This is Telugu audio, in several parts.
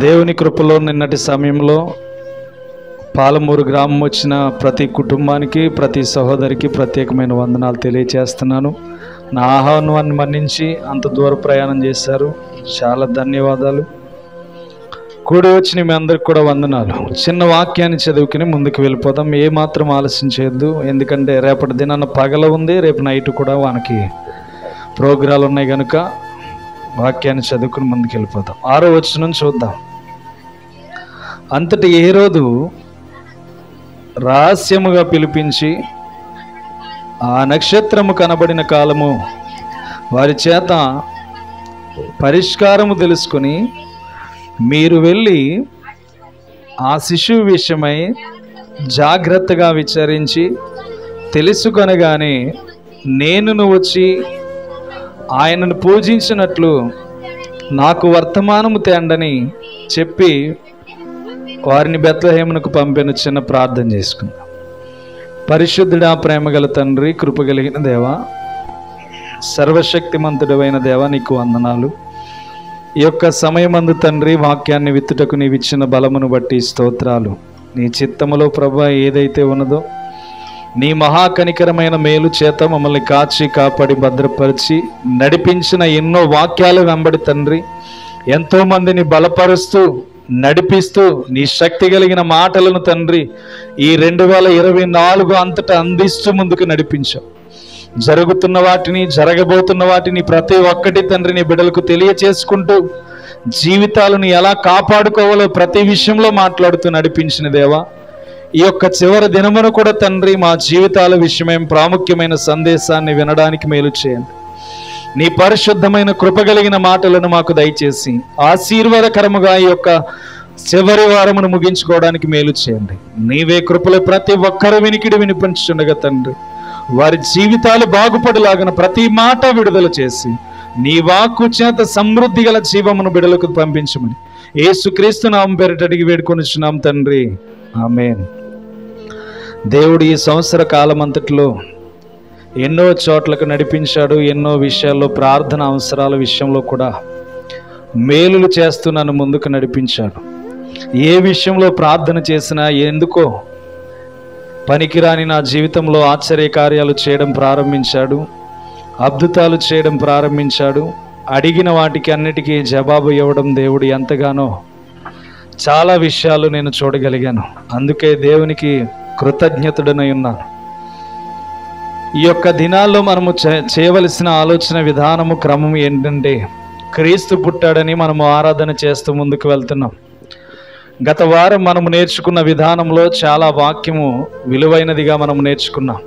దేవుని కృపలో నిన్నటి సమయంలో పాలమూరు గ్రామం వచ్చిన ప్రతి కుటుంబానికి, ప్రతి సహోదరికి ప్రత్యేకమైన వందనాలు తెలియచేస్తున్నాను. నా ఆహ్వానాన్ని మన్నించి అంత దూర ప్రయాణం చేశారు, చాలా ధన్యవాదాలు. కూడి వచ్చిన మీ అందరికి కూడా వందనాలు. చిన్న వాక్యాన్ని చదువుకుని ముందుకు వెళ్ళిపోదాం. ఏమాత్రం ఆలస్యం చేయొద్దు, ఎందుకంటే రేపటి దినాన పగల ఉంది, రేపు నైట్ కూడా మనకి ప్రోగ్రాలు ఉన్నాయి కనుక వాక్యాన్ని చదువుకుని ముందుకు వెళ్ళిపోతాం. 6వ వచనం చూద్దాం. అంతటి హేరోదు రహస్యముగా పిలిపించి ఆ నక్షత్రము కనబడిన కాలము వారి చేత పరిష్కారము తెలుసుకొని, మీరు వెళ్ళి ఆ శిశువు విషయమై జాగ్రత్తగా విచారించి తెలుసుకొనగానే నేను వచ్చి ఆయనను పూజించినట్లు నాకు వర్తమానము తేండని చెప్పి వారిని బెత్లెహేమునకు పంపిన. చిన్న ప్రార్థన చేసుకుందాం. పరిశుద్ధుడా, ప్రేమగల తండ్రి, కృపగలిగిన దేవా, సర్వశక్తిమంతుడైన దేవా, నీకు వందనాలు. ఈ యొక్క సమయమందు తండ్రి వాక్యాన్ని విత్తుటకు నీవు ఇచ్చిన బలమును బట్టి స్తోత్రాలు. నీ చిత్తములో ప్రభా ఏదైతే ఉన్నదో నీ మహాకనికరమైన మేలు చేత మమ్మల్ని కాచి కాపాడి భద్రపరిచి నడిపించిన ఎన్నో వాక్యాలు వెంబడి తండ్రి ఎంతోమందిని బలపరుస్తూ నడిపిస్తూ నీ శక్తి కలిగిన మాటలను తండ్రి ఈ 2024 అంతటా అందిస్తూ ముందుకు నడిపించావు. జరుగుతున్న వాటిని, జరగబోతున్న వాటిని ప్రతి ఒక్కటి తండ్రి నీ బిడ్డలకు తెలియచేసుకుంటూ జీవితాలను ఎలా కాపాడుకోవాలో ప్రతి విషయంలో మాట్లాడుతూ నడిపించిన దేవా, ఈ యొక్క చివరి దినమును కూడా తండ్రి మా జీవితాల విషయమై ప్రాముఖ్యమైన సందేశాన్ని వినడానికి మేలు చేయండి. నీ పరిశుద్ధమైన కృపగలిగిన మాటలను మాకు దయచేసి ఆశీర్వాదకరముగా ఈ యొక్క చివరి వారమును ముగించుకోవడానికి మేలు చేయండి. నీవే కృపలో ప్రతి ఒక్కరు వినికిడి వినిపించుండగా తండ్రి వారి జీవితాలు బాగుపడులాగిన ప్రతి మాట విడుదల చేసి నీ వాక్కు చేత సమృద్ధి గల జీవమును బిడలకు పంపించమని యేసుక్రీస్తు నామం పేరిట అడిగి వేడుకొనిచున్నాం తండ్రి, ఆమేన్. దేవుడు ఈ సంవత్సర కాలం అంతట్లో ఎన్నో చోట్లకు నడిపించాడు. ఎన్నో విషయాల్లో ప్రార్థన అవసరాల విషయంలో కూడా మేలులు చేస్తూ నన్ను ముందుకు నడిపించాడు. ఏ విషయంలో ప్రార్థన చేసినా ఎందుకో పనికిరాని నా జీవితంలో ఆశ్చర్య కార్యాలు చేయడం ప్రారంభించాడు, అద్భుతాలు చేయడం ప్రారంభించాడు. అడిగిన వాటికి అన్నిటికీ జవాబు ఇవ్వడం దేవుడు ఎంతగానో చాలా విషయాలు నేను చూడగలిగాను. అందుకే దేవునికి కృతజ్ఞతుడనై ఉన్నాను. ఈ యొక్క దినాల్లో మనము చేయవలసిన ఆలోచన విధానము, క్రమం ఏంటంటే క్రీస్తు పుట్టాడని మనము ఆరాధన చేస్తూ ముందుకు వెళ్తున్నాం. గత వారం మనము నేర్చుకున్న విధానంలో చాలా వాక్యము విలువైనదిగా మనం నేర్చుకున్నాం.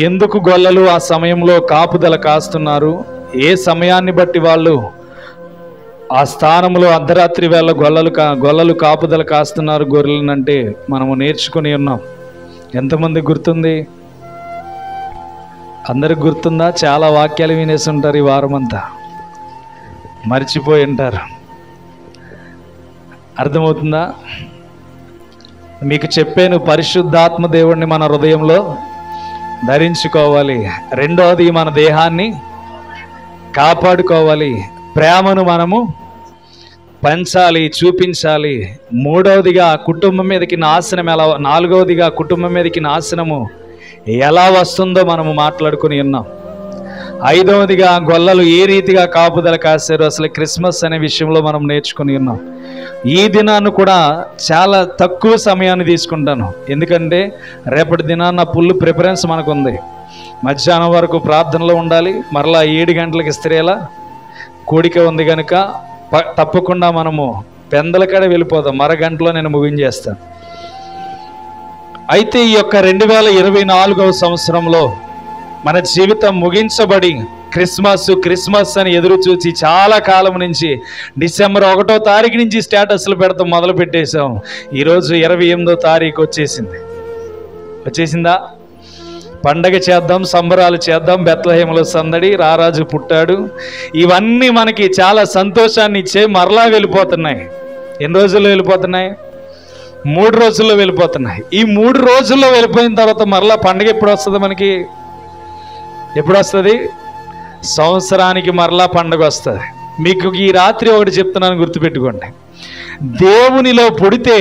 ఎందుకు గొల్లలు ఆ సమయంలో కాపుదల కాస్తున్నారు, ఏ సమయాన్ని బట్టి వాళ్ళు ఆ స్థానంలో అర్ధరాత్రి వేళ గొల్లలు కాపుదల కాస్తున్నారు గొర్రెలనంటే మనము నేర్చుకుని ఉన్నాం. ఎంతమంది గుర్తుంది? అందరికి గుర్తుందా? చాలా వాక్యాలు వినేసి ఉంటారు ఈ వారం అంతా, మర్చిపోయి ఉంటారు. అర్థమవుతుందా? మీకు చెప్పాను, పరిశుద్ధాత్మ దేవుణ్ణి మన హృదయంలో ధరించుకోవాలి. రెండవది మన దేహాన్ని కాపాడుకోవాలి, ప్రేమను మనము పంచాలి, చూపించాలి. మూడవదిగా కుటుంబం మీదకి నాశనం ఎలా, నాలుగవదిగా కుటుంబం మీదకి నాశనము ఎలా వస్తుందో మనము మాట్లాడుకుని ఉన్నాం. ఐదవదిగా గొల్లలు ఏ రీతిగా కాపుదల కాశారు, అసలు క్రిస్మస్ అనే విషయంలో మనం నేర్చుకుని ఉన్నాం. ఈ దినాన్ని కూడా చాలా తక్కువ సమయాన్ని తీసుకుంటాను, ఎందుకంటే రేపటి దినాన్న ఫుల్ ప్రిఫరెన్స్ మనకు ఉంది. మధ్యాహ్నం వరకు ప్రార్థనలో ఉండాలి, మరలా 7 గంటలకి స్త్రీల కూడిక ఉంది కనుక తప్పకుండా మనము పెందలకాడ వెళ్ళిపోదాం. మరగంటలో నేను ముగించేస్తాను. అయితే ఈ యొక్క 2024వ సంవత్సరంలో మన జీవితం ముగించబడి క్రిస్మస్ అని ఎదురు చూసి చాలా కాలం నుంచి డిసెంబర్ 1వ తారీఖు నుంచి స్టేటస్లు పెడతాం మొదలు పెట్టేశాం. ఈరోజు 28వ తారీఖు వచ్చేసిందా? పండగ చేద్దాం, సంబరాలు చేద్దాం, బెత్లెహేములో సందడి, రారాజు పుట్టాడు, ఇవన్నీ మనకి చాలా సంతోషాన్ని ఇచ్చే మరలా వెళ్ళిపోతున్నాయి. ఎన్ని రోజుల్లో వెళ్ళిపోతున్నాయి? 3 రోజుల్లో వెళ్ళిపోతున్నాయి. ఈ 3 రోజుల్లో వెళ్ళిపోయిన తర్వాత మరలా పండగ ఎప్పుడు వస్తుంది? మనకి ఎప్పుడు వస్తుంది? సంవత్సరానికి మరలా పండగ వస్తుంది. మీకు ఈ రాత్రి ఒకటి చెప్తున్నాను, గుర్తుపెట్టుకోండి. దేవునిలో పుడితే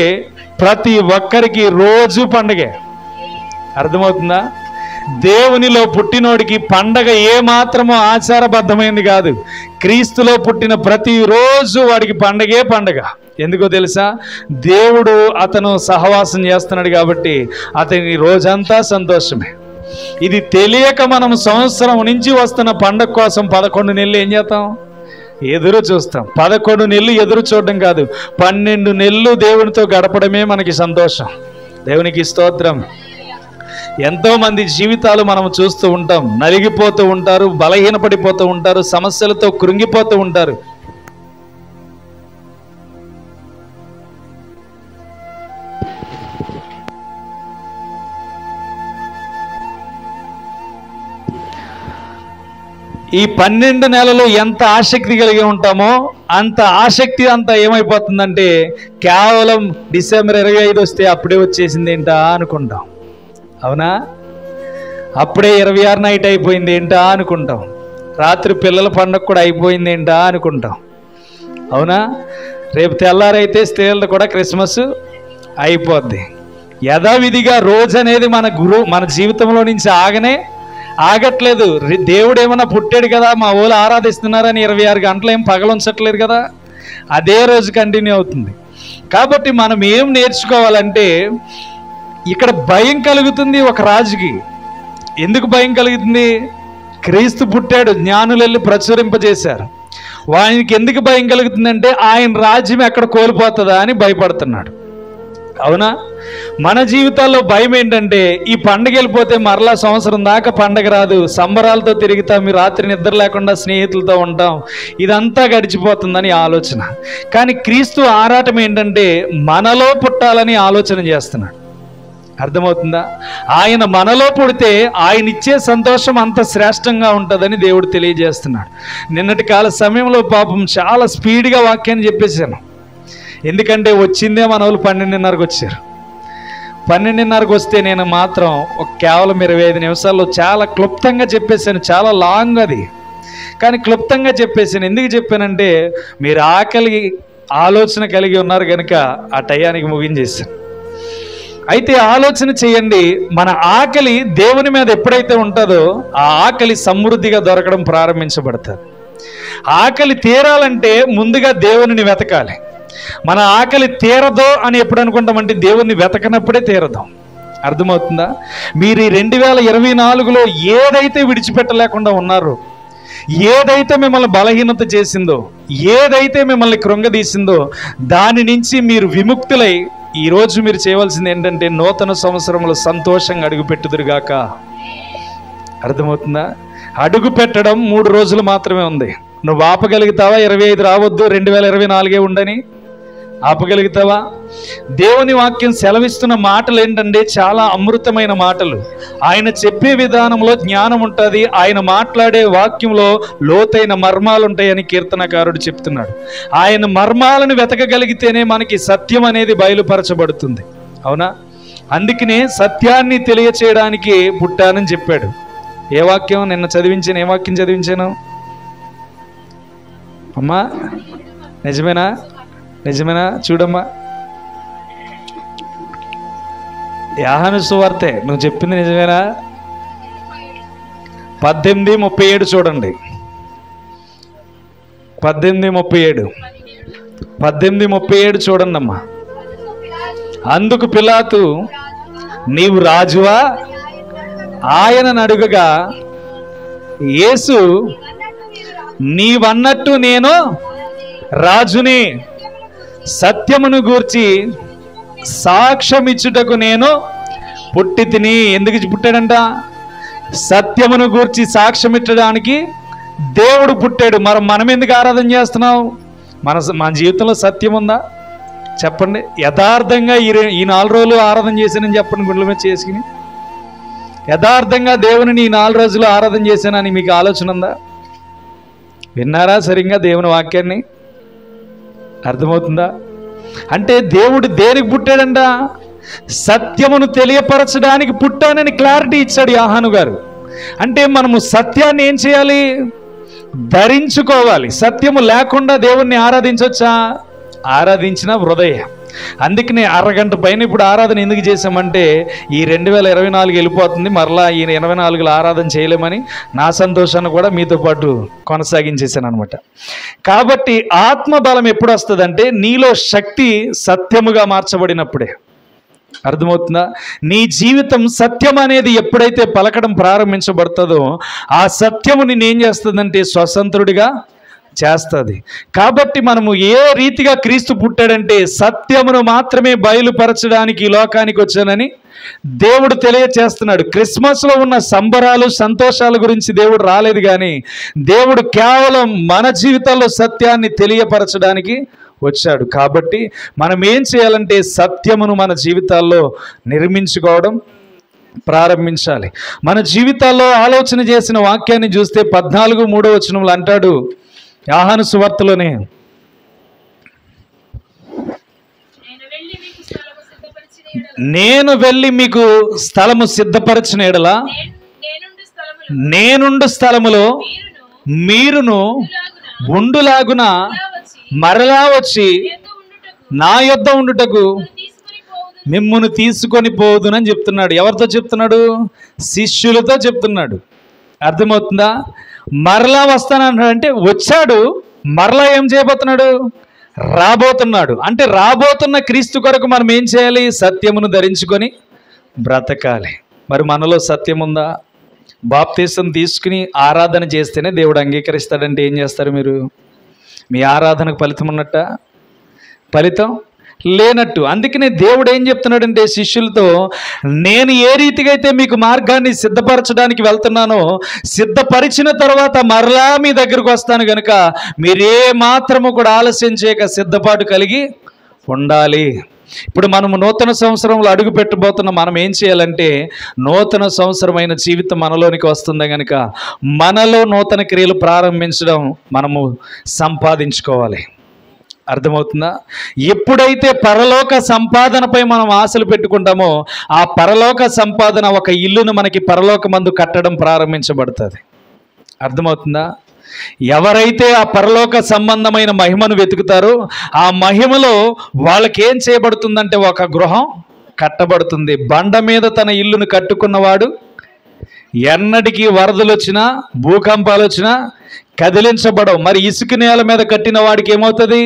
ప్రతి ఒక్కరికి రోజు పండగే. అర్థమవుతుందా? దేవునిలో పుట్టినోడికి పండగ ఏమాత్రమో ఆచారబద్ధమైంది కాదు. క్రీస్తులో పుట్టిన ప్రతిరోజు వాడికి పండగే పండగ. ఎందుకో తెలుసా? దేవుడు అతను సహవాసం చేస్తున్నాడు కాబట్టి అతని రోజంతా సంతోషమే. ఇది తెలియక మనం సంవత్సరం నుంచి వస్తున్న పండగ కోసం 11 నెలలు ఏం చేస్తాం? ఎదురు చూస్తాం. 11 నెలలు ఎదురు చూడడం కాదు, 12 నెలలు దేవునితో గడపడమే మనకి సంతోషం. దేవునికి స్తోత్రం. ఎంతోమంది జీవితాలు మనం చూస్తూ ఉంటాం. నలిగిపోతూ ఉంటారు, బలహీనపడిపోతూ ఉంటారు, సమస్యలతో కృంగిపోతూ ఉంటారు. ఈ 12 నెలలు ఎంత ఆసక్తి కలిగి ఉంటామో అంత ఆసక్తి అంతా ఏమైపోతుందంటే కేవలం డిసెంబర్ 25 వస్తే అప్పుడే వచ్చేసింది ఏంటా అనుకుంటాం. అవునా? అప్పుడే 26 నైట్ అయిపోయింది ఏంటా అనుకుంటాం. రాత్రి పిల్లల పండుగ కూడా అయిపోయింది ఏంటా అనుకుంటాం. అవునా? రేపు తెల్లారైతే స్త్రీలది కూడా క్రిస్మస్ అయిపోద్ది. యథావిధిగా రోజు అనేది మన జీవితంలో నుంచి ఆగట్లేదు. దేవుడు ఏమన్నా పుట్టాడు కదా, మా ఊళ్ళో ఆరాధిస్తున్నారని 26 గంటలు ఏం పగలుంచట్లేదు కదా, అదే రోజు కంటిన్యూ అవుతుంది. కాబట్టి మనం ఏం నేర్చుకోవాలంటే, ఇక్కడ భయం కలుగుతుంది ఒక రాజుకి. ఎందుకు భయం కలుగుతుంది? క్రీస్తు పుట్టాడు, జ్ఞానులు వెళ్ళి ప్రచురింపజేశారు. వానికి ఎందుకు భయం కలుగుతుందంటే ఆయన రాజ్యం ఎక్కడ కోల్పోతుందా అని భయపడుతున్నాడు. అవునా? మన జీవితాల్లో భయం ఏంటంటే ఈ పండగ వెళ్ళిపోతే మరలా సంవత్సరం దాకా పండగ రాదు, సంబరాలతో తిరుగుతాం, మీ రాత్రి నిద్ర లేకుండా స్నేహితులతో ఉంటాం, ఇదంతా గడిచిపోతుందని ఆలోచన. కానీ క్రీస్తు ఆరాటం ఏంటంటే మనలో పుట్టాలని ఆలోచన చేస్తున్నాడు. అర్థమవుతుందా? ఆయన మనలో పుడితే ఆయన ఇచ్చే సంతోషం అంత శ్రేష్టంగా ఉంటుందని దేవుడు తెలియజేస్తున్నాడు. నిన్నటి కాల సమయంలో పాపం చాలా స్పీడ్గా వాక్యాన్ని చెప్పేశాను. ఎందుకంటే వచ్చిందే మన వాళ్ళు 12:30కి వచ్చారు. 12:30కి వస్తే నేను మాత్రం కేవలం 25 నిమిషాల్లో చాలా క్లుప్తంగా చెప్పేశాను. చాలా లాంగ్ అది, కానీ క్లుప్తంగా చెప్పేశాను. ఎందుకు చెప్పానంటే మీరు ఆలోచన కలిగి ఉన్నారు కనుక ఆ టయానికి ముగించేశాను. అయితే ఆలోచన చేయండి, మన ఆకలి దేవుని మీద ఎప్పుడైతే ఉంటుందో ఆ ఆకలి సమృద్ధిగా దొరకడం ప్రారంభించబడుతుంది. ఆకలి తీరాలంటే ముందుగా దేవునిని వెతకాలి. మన ఆకలి తీరదో అని ఎప్పుడు అనుకుంటామంటే దేవుణ్ణి వెతకనప్పుడే తీరదాం. అర్థమవుతుందా? మీరు ఈ 2024లో ఏదైతే విడిచిపెట్టలేకుండా ఉన్నారో, ఏదైతే మిమ్మల్ని బలహీనత చేసిందో, ఏదైతే మిమ్మల్ని కృంగదీసిందో దాని నుంచి మీరు విముక్తులై ఈరోజు మీరు చేయవలసింది ఏంటంటే నూతన సంవత్సరంలో సంతోషంగా అడుగు పెట్టుదురుగాక. అర్థమవుతుందా? అడుగు పెట్టడం 3 రోజులు మాత్రమే ఉంది. నువ్వు ఆపగలుగుతావా? 25 రావద్దు 2024 ఉండని ఆపగలుగుతావా? దేవుని వాక్యం సెలవిస్తున్న మాటలు ఏంటంటే చాలా అమృతమైన మాటలు. ఆయన చెప్పే విధానంలో జ్ఞానం ఉంటుంది. ఆయన మాట్లాడే వాక్యంలో లోతైన మర్మాలు ఉంటాయని కీర్తనకారుడు చెప్తున్నాడు. ఆయన మర్మాలను వెతకగలిగితేనే మనకి సత్యం అనేది బయలుపరచబడుతుంది. అవునా? అందుకనే సత్యాన్ని తెలియచేయడానికి పుట్టానని చెప్పాడు. ఏ వాక్యం నిన్న చదివించాను? ఏ వాక్యం చదివించాను అమ్మా? నిజమేనా? నిజమేనా? చూడమ్మా, యోహాను సువార్తే నువ్వు చెప్పింది నిజమేనా? 18:37 చూడండి. 18:37 చూడండి అమ్మా. అందుకు పిలాతు, నీవు రాజువా? ఆయనను అడుగగా యేసు, నీవన్నట్టు నేను రాజుని, సత్యమును గూర్చి సాక్ష్యమిచ్చుటకు నేను పుట్టి తిని. ఎందుకు పుట్టాడంట? సత్యమును గూర్చి సాక్ష్యమిచ్చడానికి దేవుడు పుట్టాడు. మనం ఎందుకు ఆరాధన చేస్తున్నాం? మన జీవితంలో సత్యం ఉందా చెప్పండి? యథార్థంగా ఈ 4 రోజులు ఆరాధన చేశానని చెప్పండి, గుండెల మీద చేసుకుని. యథార్థంగా దేవుని ఈ 4 రోజులు ఆరాధన చేశానని మీకు ఆలోచన ఉందా? విన్నారా సరిగ్గా దేవుని వాక్యాన్ని? అర్థమవుతుందా? అంటే దేవుడు దేనికి పుట్టాడంట? సత్యమును తెలియపరచడానికి పుట్టానని క్లారిటీ ఇచ్చాడు యోహాను గారు. అంటే మనము సత్యాన్ని ఏం చేయాలి? ధరించుకోవాలి. సత్యము లేకుండా దేవుణ్ణి ఆరాధించవచ్చా? ఆరాధించిన వృధయ. అందుకనే అరగంట పైన ఇప్పుడు ఆరాధన ఎందుకు చేసామంటే ఈ 2024 వెళ్ళిపోతుంది, మరలా ఈ 24లో ఆరాధన చేయలేమని నా సంతోషాన్ని కూడా మీతో పాటు కొనసాగించేసాను అనమాట. కాబట్టి ఆత్మబలం ఎప్పుడు వస్తుందంటే నీలో శక్తి సత్యముగా మార్చబడినప్పుడే. అర్థమవుతుందా? నీ జీవితం సత్యం అనేది ఎప్పుడైతే పలకడం ప్రారంభించబడుతుందో ఆ సత్యము నేనేం చేస్తుందంటే స్వతంత్రుడిగా చేస్తుంది. కాబట్టి మనము ఏ రీతిగా క్రీస్తు పుట్టాడంటే సత్యమును మాత్రమే బయలుపరచడానికి ఈ లోకానికి వచ్చానని దేవుడు తెలియచేస్తున్నాడు. క్రిస్మస్లో ఉన్న సంబరాలు సంతోషాల గురించి దేవుడు రాలేదు, కానీ దేవుడు కేవలం మన జీవితాల్లో సత్యాన్ని తెలియపరచడానికి వచ్చాడు. కాబట్టి మనం ఏం చేయాలంటే సత్యమును మన జీవితాల్లో నిర్మించుకోవడం ప్రారంభించాలి. మన జీవితాల్లో ఆలోచన చేసిన వాక్యాన్ని చూస్తే 14:3 అంటాడు యోహాను సువార్తలోనే, నేను వెళ్ళి మీకు స్థలము సిద్ధపరచిన ఎడల నేనుండు స్థలములో మీరును ఉండులాగున మరలా వచ్చి నా యొద్ద ఉండుటకు మిమ్మును తీసుకొని పోదునని చెప్తున్నాడు. ఎవరితో చెప్తున్నాడు? శిష్యులతో చెప్తున్నాడు. అర్థమవుతుందా? మరలా వస్తానంటే వచ్చాడు, మరలా ఏం చేయబోతున్నాడు? రాబోతున్నాడు. అంటే రాబోతున్న క్రీస్తు కొరకు మనం ఏం చేయాలి? సత్యమును ధరించుకొని బ్రతకాలి. మరి మనలో సత్యం ఉందా? బాప్తీసం తీసుకుని ఆరాధన చేస్తేనే దేవుడు అంగీకరిస్తాడంటే ఏం చేస్తారు మీరు? మీ ఆరాధనకు ఫలితం ఉన్నట్ట? ఫలితం లేనట్టు. అందుకనే దేవుడు ఏం చెప్తున్నాడంటే శిష్యులతో, నేను ఏ రీతిగా అయితే మీకు మార్గాన్ని సిద్ధపరచడానికి వెళ్తున్నానో, సిద్ధపరిచిన తర్వాత మరలా మీ దగ్గరకు వస్తాను కనుక మీరే మాత్రము కూడా ఆలస్యం చేయక సిద్ధపాటు కలిగి ఉండాలి. ఇప్పుడు మనము నూతన సంవత్సరంలో అడుగు పెట్టబోతున్న మనం ఏం చేయాలంటే, నూతన సంవత్సరమైన జీవితం మనలోనికి వస్తుంది కనుక మనలో నూతన క్రియలు ప్రారంభించడం మనము సంపాదించుకోవాలి. అర్థమవుతుందా? ఎప్పుడైతే పరలోక సంపాదనపై మనం ఆశలు పెట్టుకుంటామో ఆ పరలోక సంపాదన ఒక ఇల్లును మనకి పరలోకమందు కట్టడం ప్రారంభించబడుతుంది. అర్థమవుతుందా? ఎవరైతే ఆ పరలోక సంబంధమైన మహిమను వెతుకుతారో ఆ మహిమలో వాళ్ళకేం చేయబడుతుందంటే ఒక గృహం కట్టబడుతుంది. బండ మీద తన ఇల్లును కట్టుకున్నవాడు ఎన్నటికీ వరదలు వచ్చినా భూకంపాలు వచ్చినా కదిలించబడవు. మరి ఇసుక నేల మీద కట్టిన వాడికి ఏమవుతుంది?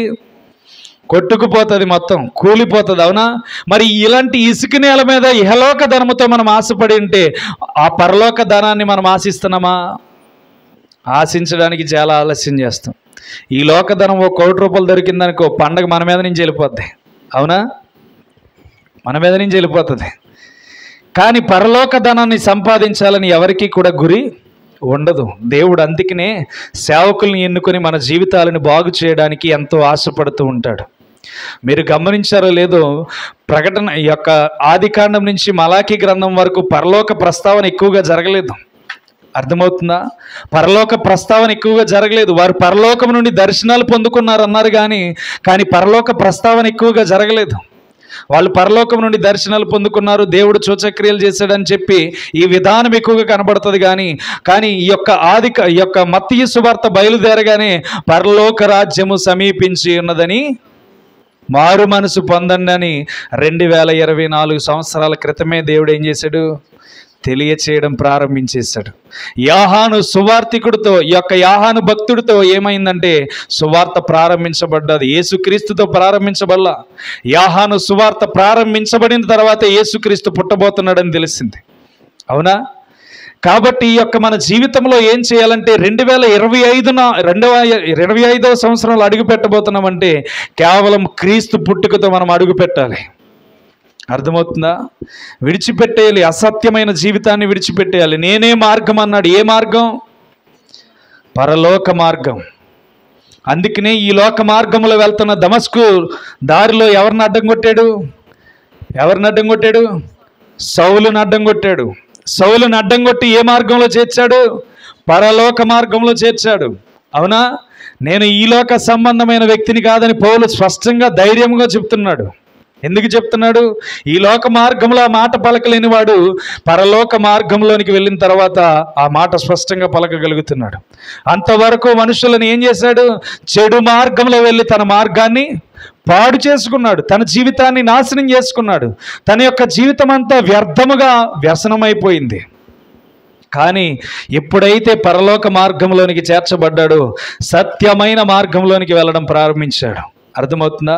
కొట్టుకుపోతుంది, మొత్తం కూలిపోతుంది. అవునా? మరి ఇలాంటి ఇసుక నేల మీద ఇహలోక ధనముతో మనం ఆశపడి ఉంటే ఆ పరలోక ధనాన్ని మనం ఆశిస్తున్నామా? ఆశించడానికి చాలా ఆలస్యం చేస్తాం. ఈ లోకధనం ఒక 1 కోటి రూపాయలు దొరికిందనుకో, పండగ మన మీద నుంచి వెళ్ళిపోద్ది. అవునా? మన మీద నుంచి వెళ్ళిపోతుంది. కానీ పరలోక ధనాన్ని సంపాదించాలని ఎవరికి కూడా గురి ఉండదు. దేవుడు అందుకనే సేవకుల్ని ఎన్నుకొని మన జీవితాలను బాగు చేయడానికి ఎంతో ఆశపడుతూ ఉంటాడు. మీరు గమనించారో లేదో, ప్రకటన యొక్క ఆదికాండం నుంచి మలాకీ గ్రంథం వరకు పరలోక ప్రస్తావన ఎక్కువగా జరగలేదు. అర్థమవుతుందా? పరలోక ప్రస్తావన ఎక్కువగా జరగలేదు. వారు పరలోకం నుండి దర్శనాలు పొందుకున్నారు అన్నారు, కానీ పరలోక ప్రస్తావన ఎక్కువగా జరగలేదు. వాళ్ళు పరలోకం నుండి దర్శనాలు పొందుకున్నారు, దేవుడు సూచక్రియలు చేశాడని చెప్పి ఈ విధానం ఎక్కువగా కనబడుతుంది. కానీ ఈ యొక్క మత్తయి సువార్త బయలుదేరగానే పరలోక రాజ్యము సమీపించి ఉన్నదని, మారు మనసు పొందండి అని 2024 సంవత్సరాల క్రితమే దేవుడు ఏం చేశాడు? తెలియచేయడం ప్రారంభించేశాడు. యోహాను సువార్తికుడితో, ఈ యొక్క యోహాను భక్తుడితో ఏమైందంటే సువార్త ప్రారంభించబడ్డది. యేసుక్రీస్తుతో ప్రారంభించబడలా. యోహాను సువార్త ప్రారంభించబడిన తర్వాత యేసుక్రీస్తు పుట్టబోతున్నాడని తెలిసింది. అవునా? కాబట్టి ఈ యొక్క మన జీవితంలో ఏం చేయాలంటే 2025వ సంవత్సరంలో అడుగు పెట్టబోతున్నామంటే కేవలం క్రీస్తు పుట్టుకతో మనం అడుగు పెట్టాలి. అర్థమవుతుందా? విడిచిపెట్టేయాలి, అసత్యమైన జీవితాన్ని విడిచిపెట్టేయాలి. నేనే మార్గం అన్నాడు. ఏ మార్గం? పరలోక మార్గం. అందుకనే ఈ లోక మార్గంలో వెళ్తున్న దమస్కు దారిలో ఎవరిని అడ్డం కొట్టాడు? సౌలుని అడ్డం కొట్టాడు. సౌలుని అడ్డం కొట్టి ఏ మార్గంలో చేర్చాడు? పరలోక మార్గంలో చేర్చాడు. అవునా? నేను ఈ లోక సంబంధమైన వ్యక్తిని కాదని పౌలు స్పష్టంగా ధైర్యంగా చెప్తున్నాడు. ఎందుకు చెప్తున్నాడు? ఈ లోక మార్గంలో ఆ మాట పలకలేని వాడు పరలోక మార్గంలోనికి వెళ్ళిన తర్వాత ఆ మాట స్పష్టంగా పలకగలుగుతున్నాడు. అంతవరకు మనుషులను ఏం చేశాడు? చెడు మార్గంలో వెళ్ళి తన మార్గాన్ని పాడు చేసుకున్నాడు, తన జీవితాన్ని నాశనం చేసుకున్నాడు. తన యొక్క జీవితం అంతా వ్యర్థముగా వ్యసనమైపోయింది. కానీ ఎప్పుడైతే పరలోక మార్గంలోనికి చేర్చబడ్డాడో సత్యమైన మార్గంలోనికి వెళ్ళడం ప్రారంభించాడు. అర్థమవుతుందా?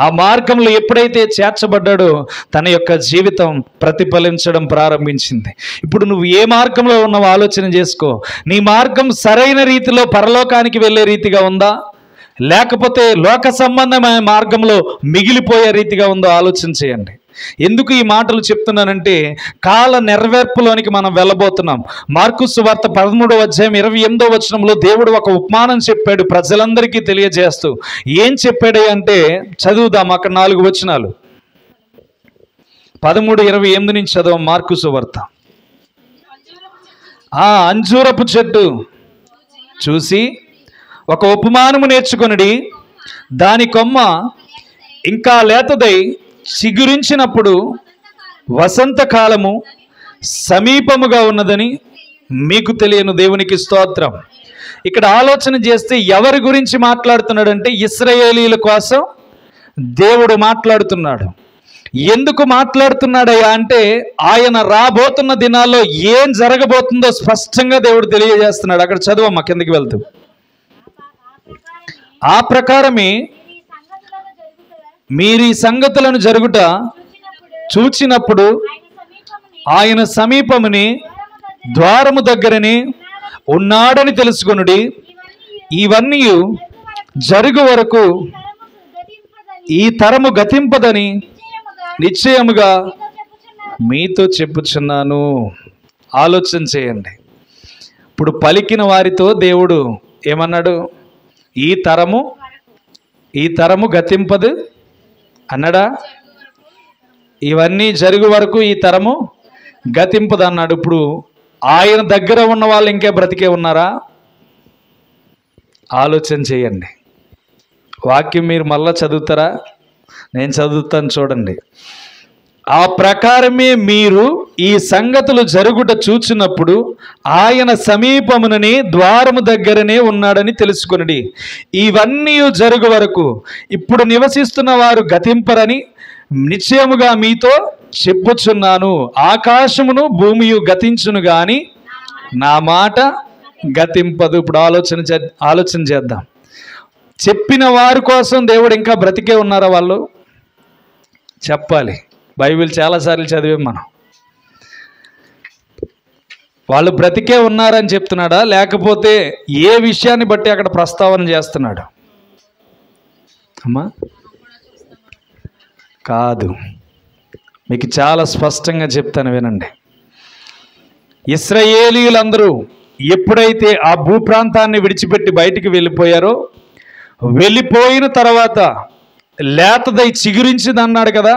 ఆ మార్గంలో ఎప్పుడైతే చేర్చబడ్డాడో తన యొక్క జీవితం ప్రతిఫలించడం ప్రారంభించింది. ఇప్పుడు నువ్వు ఏ మార్గంలో ఉన్నావో ఆలోచన చేసుకో. నీ మార్గం సరైన రీతిలో పరలోకానికి వెళ్ళే రీతిగా ఉందా, లేకపోతే లోక సంబంధమైన మార్గంలో మిగిలిపోయే రీతిగా ఉందో ఆలోచన చేయండి. ఎందుకు ఈ మాటలు చెప్తున్నానంటే కాల నెరవేర్పులోనికి మనం వెళ్ళబోతున్నాం. మార్కు సువార్త 13వ అధ్యాయం 28వ వచనంలో దేవుడు ఒక ఉపమానం చెప్పాడు ప్రజలందరికీ తెలియజేస్తూ. ఏం చెప్పాడు అంటే చదువుదాం, అక్కడ 4 వచనాలు. 13:28 నుంచి చదవం మార్కు సువార్త. ఆ అంజూరపు చెట్టు చూసి ఒక ఉపమానము నేర్చుకొనుడి. దాని కొమ్మ ఇంకా లేతదై చిగురించినప్పుడు వసంతకాలము సమీపముగా ఉన్నదని మీకు తెలియను. దేవునికి స్తోత్రం. ఇక్కడ ఆలోచన చేస్తే ఎవరి గురించి మాట్లాడుతున్నాడంటే ఇశ్రాయేలీయుల కోసం దేవుడు మాట్లాడుతున్నాడు. ఎందుకు మాట్లాడుతున్నాడయ్యా అంటే ఆయన రాబోతున్న దినాల్లో ఏం జరగబోతుందో స్పష్టంగా దేవుడు తెలియజేస్తున్నాడు. అక్కడ చదువమ్మా, కిందకి వెళ్తూ. ఆ ప్రకారమే మీరు ఈ సంగతులను జరుగుట చూచినప్పుడు ఆయన సమీపముని ద్వారము దగ్గరని ఉన్నాడని తెలుసుకొనుడి. ఇవన్నీ జరుగు వరకు ఈ తరము గతింపదని నిశ్చయముగా మీతో చెప్పుచున్నాను. ఆలోచన చేయండి. ఇప్పుడు పలికిన వారితో దేవుడు ఏమన్నాడు? ఈ తరము గతింపదు అన్నాడా? ఇవన్నీ జరుగు వరకు ఈ తరము గతింపదు అన్నాడు. ఇప్పుడు ఆయన దగ్గర ఉన్న వాళ్ళు ఇంకే బ్రతికే ఉన్నారా? ఆలోచన చేయండి. వాక్యం మీరు మళ్ళా చదువుతారా? నేను చదువుతాను, చూడండి. ఆ ప్రకారమే మీరు ఈ సంగతులు జరుగుట చూచినప్పుడు ఆయన సమీపమునని ద్వారము దగ్గరనే ఉన్నాడని తెలుసుకొనుడి. ఇవన్నీ జరుగు వరకు ఇప్పుడు నివసిస్తున్న వారు గతింపరని నిశ్చయముగా మీతో చెప్పుచున్నాను. ఆకాశమును భూమియు గతించును గాని నా మాట గతింపదు. ఇప్పుడు ఆలోచన చేద్దాం. చెప్పిన వారి కోసం దేవుడు ఇంకా బ్రతికే ఉన్నారా? వాళ్ళు చెప్పాలి. బైబిల్ చాలాసార్లు చదివాం మనం. వాళ్ళు బ్రతికే ఉన్నారని చెప్తున్నాడా, లేకపోతే ఏ విషయాన్ని బట్టి అక్కడ ప్రస్తావన చేస్తున్నాడు? అమ్మా కాదు, మీకు చాలా స్పష్టంగా చెప్తాను, వినండి. ఇశ్రాయేలీయులందరూ ఎప్పుడైతే ఆ భూప్రాంతాన్ని విడిచిపెట్టి బయటికి వెళ్ళిపోయారో, వెళ్ళిపోయిన తర్వాత లేతదై చిగురించింది అన్నాడు కదా.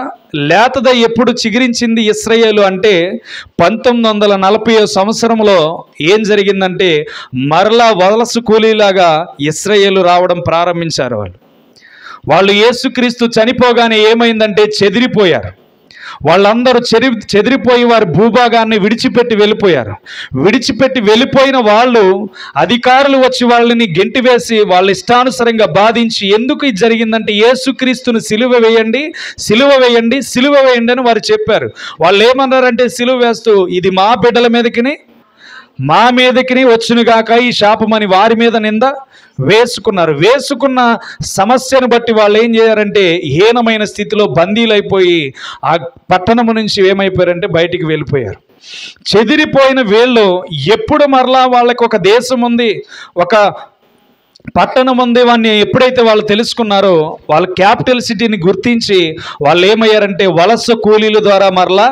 లేతదై ఎప్పుడు చిగురించింది ఇశ్రాయేలు అంటే 1940వ సంవత్సరంలో ఏం జరిగిందంటే మరలా వలస కూలీలాగా ఇశ్రాయేలు రావడం ప్రారంభించారు. వాళ్ళు యేసుక్రీస్తు చనిపోగానే ఏమైందంటే చెదిరిపోయారు. వాళ్ళందరూ చెదిరిపోయి వారి భూభాగాన్ని విడిచిపెట్టి వెళ్ళిపోయారు. విడిచిపెట్టి వెళ్ళిపోయిన వాళ్ళు అధికారులు వచ్చి వాళ్ళని గెంటివేసి వాళ్ళ ఇష్టానుసారంగా బాధించి, ఎందుకు ఇది జరిగిందంటే యేసుక్రీస్తును సిలువ వేయండి, సిలువ వేయండి, సిలువ వేయండి అని వారు చెప్పారు. వాళ్ళు ఏమన్నారంటే సిలువ వేస్తూ, ఇది మా బిడ్డల మీదకిని మా మీదకిని వచ్చునుగాక ఈ శాపమని వారి మీద నింద వేసుకున్నారు. వేసుకున్న సమస్యను బట్టి వాళ్ళు ఏం చేయారంటే హీనమైన స్థితిలో బందీలైపోయి ఆ పట్టణము నుంచి ఏమైపోయారంటే బయటికి వెళ్ళిపోయారు. చెదిరిపోయిన వీళ్ళు ఎప్పుడు మరలా వాళ్ళకి ఒక దేశం ఉంది, ఒక పట్టణం ఉంది, వాడిని ఎప్పుడైతే వాళ్ళు తెలుసుకున్నారో వాళ్ళ క్యాపిటల్ సిటీని గుర్తించి వాళ్ళు ఏమయ్యారంటే వలస కూలీల ద్వారా మరలా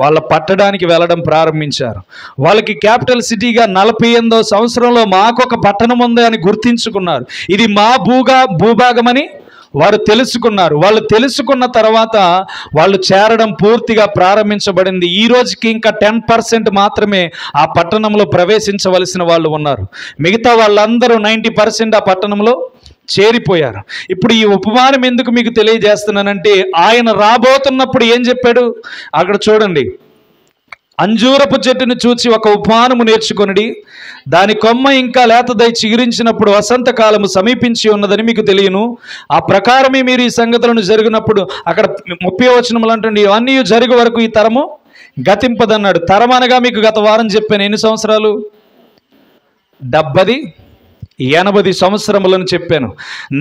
వాళ్ళ పట్టడానికి వెళ్ళడం ప్రారంభించారు. వాళ్ళకి క్యాపిటల్ సిటీగా 48వ సంవత్సరంలో మాకొక పట్టణం ఉంది అని గుర్తించుకున్నారు. ఇది మా భూభాగమని వారు తెలుసుకున్నారు. వాళ్ళు తెలుసుకున్న తర్వాత వాళ్ళు చేరడం పూర్తిగా ప్రారంభించబడింది. ఈ రోజుకి ఇంకా 10% మాత్రమే ఆ పట్టణంలో ప్రవేశించవలసిన వాళ్ళు ఉన్నారు. మిగతా వాళ్ళందరూ 90% ఆ పట్టణంలో చేరిపోయారు. ఇప్పుడు ఈ ఉపమానం ఎందుకు మీకు తెలియజేస్తున్నానంటే, ఆయన రాబోతున్నప్పుడు ఏం చెప్పాడు అక్కడ చూడండి. అంజూరపు చెట్టును చూచి ఒక ఉపమానము నేర్చుకొనిడి, దాని కొమ్మ ఇంకా లేతదై చిగురించినప్పుడు వసంతకాలము సమీపించి ఉన్నదని మీకు తెలియను. ఆ ప్రకారమే మీరు ఈ సంగతులను జరిగినప్పుడు, అక్కడ 30వ వచనములు అంటుంది, ఇవన్నీ జరుగు వరకు ఈ తరము గతింపదన్నాడు. తరం అనగా మీకు గత వారం చెప్పాను, ఎన్ని సంవత్సరాలు? 70, 80 సంవత్సరములను చెప్పాను.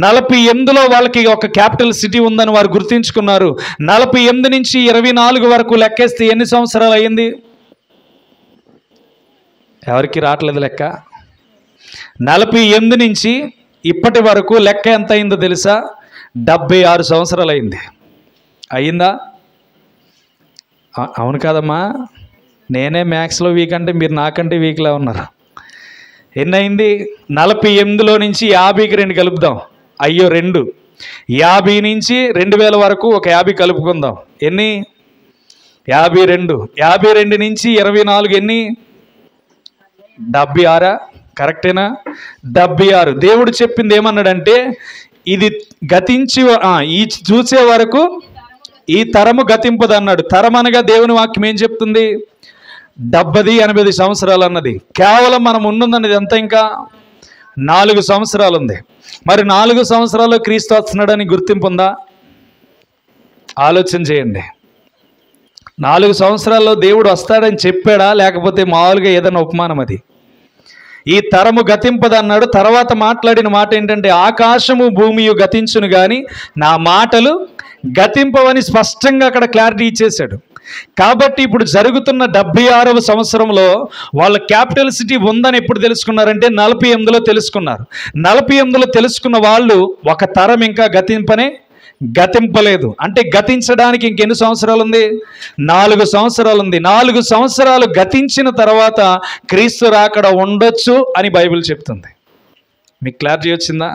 48లో వాళ్ళకి ఒక క్యాపిటల్ సిటీ ఉందని వారు గుర్తించుకున్నారు. 48 నుంచి 24 వరకు లెక్కేస్తే ఎన్ని సంవత్సరాలు అయ్యింది? ఎవరికి రావట్లేదు లెక్క. 48 నుంచి ఇప్పటి వరకు లెక్క ఎంత అయిందో తెలుసా? 76 సంవత్సరాలు అయింది. అయిందా? అవును కాదమ్మా, నేనే మ్యాథ్స్లో వీక్ అంటే మీరు నాకంటే వీక్లా ఉన్నారు. ఎన్ని అయింది? 48లో నుంచి 50కి 2 కలుపుదాం. అయ్యో 2. 50 నుంచి 2000 వరకు ఒక 50 కలుపుకుందాం. ఎన్ని? 52. 52 నుంచి 24 ఎన్ని? 76. కరెక్టేనా? 76. దేవుడు చెప్పింది ఏమన్నాడంటే, ఇది గతించి ఈ చూసే వరకు ఈ తరము గతింపదు అన్నాడు. తరం అనగా దేవుని వాక్యం ఏం చెప్తుంది? 70, 80 సంవత్సరాలు అన్నది. కేవలం మనం ఉన్నదన్నది ఎంత? ఇంకా 4 సంవత్సరాలు ఉంది. మరి 4 సంవత్సరాల్లో క్రీస్తు వస్తున్నాడని గుర్తింపు ఉందా? ఆలోచన చేయండి. 4 సంవత్సరాల్లో దేవుడు వస్తాడని చెప్పాడా, లేకపోతే మామూలుగా ఏదైనా ఉపమానం? అది ఈ తరము గతింపదన్నాడు. తర్వాత మాట్లాడిన మాట ఏంటంటే, ఆకాశము భూమియు గతించును కానీ నా మాటలు గతింపవని స్పష్టంగా అక్కడ క్లారిటీ ఇచ్చేశాడు. కాబట్టి ఇప్పుడు జరుగుతున్న 76వ సంవత్సరంలో వాళ్ళ క్యాపిటల్ సిటీ ఉందని ఎప్పుడు తెలుసుకున్నారంటే 48లో తెలుసుకున్నారు. 48లో తెలుసుకున్న వాళ్ళు ఒక తరం ఇంకా గతింపలేదు. అంటే గతించడానికి ఇంకెన్ని సంవత్సరాలు ఉంది? 4 సంవత్సరాలు ఉంది. 4 సంవత్సరాలు గతించిన తర్వాత క్రీస్తు రాకడ ఉండొచ్చు అని బైబిల్ చెప్తుంది. మీకు క్లారిటీ వచ్చిందా?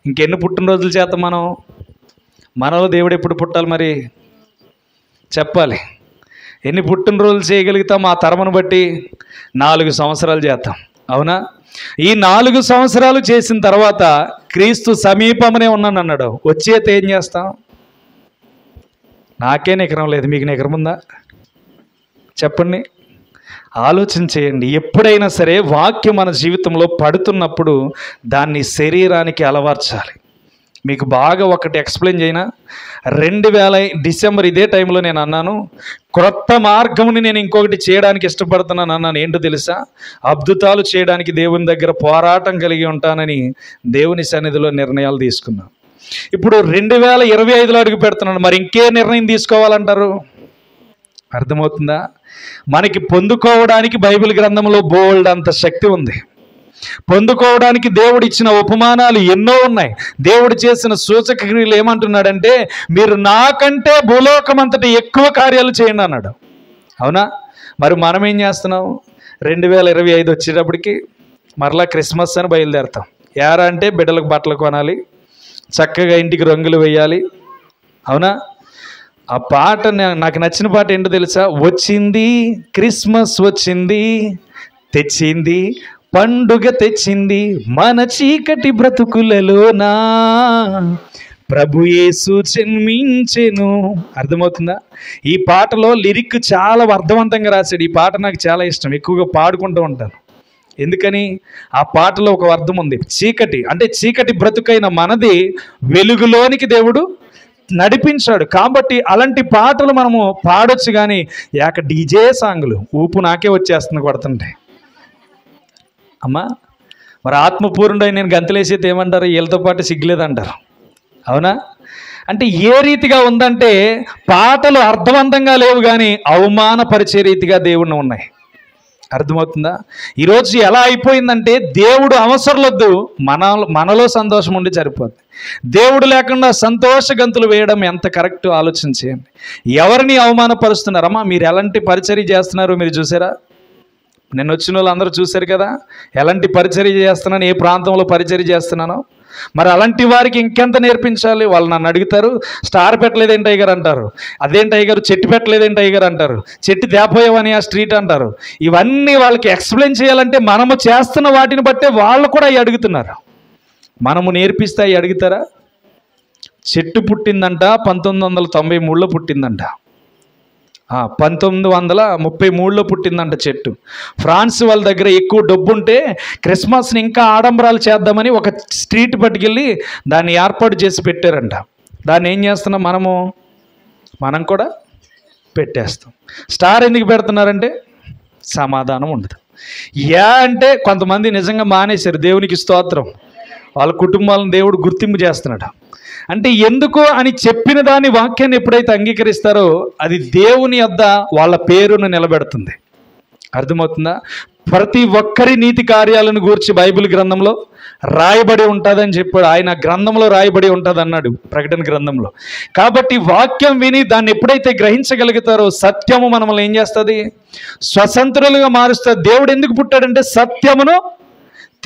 ఇంకెన్ని పుట్టినరోజులు చేత మనలో దేవుడు ఎప్పుడు పుట్టాలి మరి చెప్పాలి. ఎన్ని పుట్టినరోజులు చేయగలుగుతాం ఆ తరమును బట్టి? 4 సంవత్సరాలు చేద్దాం. అవునా? ఈ 4 సంవత్సరాలు చేసిన తర్వాత క్రీస్తు సమీపమనే ఉన్నాను అన్నాడు. వచ్చేత ఏం చేస్తాం? నాకే నికరం లేదు, మీకు నికరం ఉందా చెప్పండి. ఆలోచన చేయండి. ఎప్పుడైనా సరే వాక్యం మన జీవితంలో పడుతున్నప్పుడు దాన్ని శరీరానికి అలవర్చాలి. మీకు బాగా ఒకటి ఎక్స్ప్లెయిన్ చేయనా? 2000 డిసెంబర్ ఇదే టైంలో నేను అన్నాను, క్రొత్త మార్గముని నేను ఇంకొకటి చేయడానికి ఇష్టపడుతున్నాను అన్నాను. ఏంటో తెలుసా? అద్భుతాలు చేయడానికి దేవుని దగ్గర పోరాటం కలిగి ఉంటానని దేవుని సన్నిధిలో నిర్ణయాలు తీసుకున్నాను. ఇప్పుడు 2025లో అడుగు పెడుతున్నాను. మరి ఇంకే నిర్ణయం తీసుకోవాలంటారు? అర్థమవుతుందా? మనకి పొందుకోవడానికి బైబిల్ గ్రంథంలో బోల్డ్ అంత శక్తి ఉంది. పొందుకోవడానికి దేవుడు ఇచ్చిన ఉపమానాలు ఎన్నో ఉన్నాయి. దేవుడు చేసిన సూచక క్రియలు ఏమంటున్నాడంటే, మీరు నాకంటే భూలోకం అంతటి ఎక్కువ కార్యాలు చేయండి అన్నాడు. అవునా? మరి మనం ఏం చేస్తున్నాం? 2025 వచ్చేటప్పటికి మరలా క్రిస్మస్ అని బయలుదేరుతాం. ఏరా అంటే బిడ్డలకు బట్టలు కొనాలి, చక్కగా ఇంటికి రంగులు వేయాలి. అవునా? ఆ పాట నాకు నచ్చిన పాట ఏంటో తెలుసా? వచ్చింది క్రిస్మస్, వచ్చింది తెచ్చింది పండుగ, తెచ్చింది మన చీకటి బ్రతుకులలోనా ప్రభు యేసు జన్మించెను. అర్థమవుతుందా? ఈ పాటలో లిరిక్ చాలా అర్థవంతంగా రాశాడు. ఈ పాట నాకు చాలా ఇష్టం, ఎక్కువగా పాడుకుంటూ ఉంటాను. ఎందుకని? ఆ పాటలో ఒక అర్థం ఉంది. చీకటి అంటే చీకటి బ్రతుకైన మనది వెలుగులోనికి దేవుడు నడిపించాడు. కాబట్టి అలాంటి పాటలు మనము పాడొచ్చు. కానీ డీజే సాంగులు ఊపు నాకే వచ్చేస్తుంది కొడుతుంటే. అమ్మా, మరి ఆత్మపూర్ణుడై నేను గంతులేసేది ఏమంటారు? వీళ్ళతో పాటు సిగ్గులేదంటారు. అవునా? అంటే ఏ రీతిగా ఉందంటే పాటలు అర్థవంతంగా లేవు కానీ అవమానపరిచే రీతిగా దేవుణ్ణి ఉన్నాయి. అర్థమవుతుందా? ఈరోజు ఎలా అయిపోయిందంటే దేవుడు అవసరలొద్దు, మనలో సంతోషం ఉండి సరిపోద్ది. దేవుడు లేకుండా సంతోష గంతులు వేయడం ఎంత కరెక్ట్ ఆలోచన చేయండి. ఎవరిని అవమానపరుస్తున్నారమ్మా? మీరు ఎలాంటి పరిచర్య చేస్తున్నారో మీరు చూసారా? నేను వచ్చిన వాళ్ళు అందరూ చూశారు కదా ఎలాంటి పరిచర్య చేస్తున్నాను, ఏ ప్రాంతంలో పరిచర్య చేస్తున్నానో. మరి అలాంటి వారికి ఇంకెంత నేర్పించాలి? వాళ్ళు నన్ను అడుగుతారు, స్టార్ పెట్టలేదేంటి అయ్యగారు అంటారు, అదేంటి అయ్యగారు చెట్టు పెట్టలేదేంటి అయ్యగారు అంటారు, చెట్టు తేపోయావని ఆ స్ట్రీట్ అంటారు. ఇవన్నీ వాళ్ళకి ఎక్స్ప్లెయిన్ చేయాలంటే మనము చేస్తున్న వాటిని బట్టే వాళ్ళు కూడా అవి అడుగుతున్నారు. మనము నేర్పిస్తే అడుగుతారా? చెట్టు పుట్టిందంట 1993లో పుట్టిందంట, 1933లో పుట్టిందంట చెట్టు. ఫ్రాన్స్ వాళ్ళ దగ్గర ఎక్కువ డబ్బు ఉంటే క్రిస్మస్ని ఇంకా ఆడంబరాలు చేద్దామని ఒక స్ట్రీట్ పట్టుకెళ్ళి దాన్ని ఏర్పాటు చేసి పెట్టారంట. దాన్ని ఏం చేస్తున్నాం మనం కూడా పెట్టేస్తాం. స్టార్ ఎందుకు పెడుతున్నారంటే సమాధానం ఉండదు. అంటే కొంతమంది నిజంగా మానేశారు, దేవునికి స్తోత్రం, వాళ్ళ కుటుంబాలను దేవుడు గుర్తింపు చేస్తున్నాడు. అంటే ఎందుకు అని చెప్పిన దాని వాక్యాన్ని ఎప్పుడైతే అంగీకరిస్తారో అది దేవుని యొద్ద వాళ్ళ పేరును నిలబెడుతుంది. అర్థమవుతుందా? ప్రతి ఒక్కరి నీతి కార్యాలను గూర్చి బైబిల్ గ్రంథంలో రాయబడి ఉంటుందని చెప్పాడు. ఆయన గ్రంథంలో రాయబడి ఉంటుంది అన్నాడు ప్రకటన గ్రంథంలో. కాబట్టి వాక్యం విని దాన్ని ఎప్పుడైతే గ్రహించగలుగుతారో సత్యము మనల్ని ఏం చేస్తుంది? స్వతంత్రులుగా మారుస్తుంది. దేవుడు ఎందుకు పుట్టాడంటే సత్యమును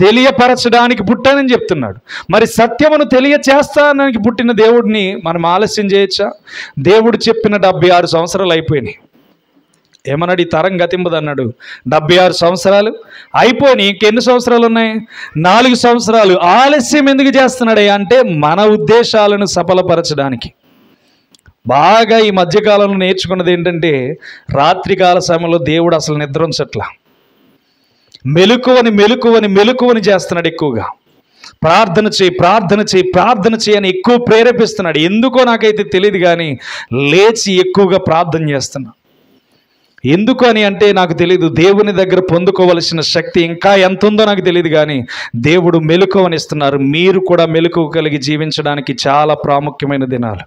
తెలియపరచడానికి పుట్టానని చెప్తున్నాడు. మరి సత్యమును తెలియచేస్తానికి పుట్టిన దేవుడిని మనం ఆలస్యం చేయొచ్చా? దేవుడు చెప్పిన 76 సంవత్సరాలు అయిపోయినాయి. ఏమన్నాడు? ఈ తరం గతింపదు అన్నాడు. 76 సంవత్సరాలు అయిపోయినాయి, ఇంకెన్ని సంవత్సరాలు ఉన్నాయి? 4 సంవత్సరాలు. ఆలస్యం ఎందుకు చేస్తున్నాడే అంటే మన ఉద్దేశాలను సఫలపరచడానికి. బాగా ఈ మధ్యకాలంలో నేర్చుకున్నది ఏంటంటే రాత్రికాల సమయంలో దేవుడు అసలు నిద్ర ఉంచట్లా, మెలకువని చేస్తున్నాడు. ఎక్కువగా ప్రార్థన చేయి అని ఎక్కువ ప్రేరేపిస్తున్నాడు. ఎందుకో నాకైతే తెలియదు కానీ లేచి ఎక్కువగా ప్రార్థన చేస్తున్నా. ఎందుకు అని అంటే నాకు తెలియదు. దేవుని దగ్గర పొందుకోవలసిన శక్తి ఇంకా ఎంత ఉందో నాకు తెలియదు కానీ దేవుడు మెలకువనిస్తున్నారు. మీరు కూడా మెలకువ కలిగి జీవించడానికి చాలా ప్రాముఖ్యమైన దినాలు.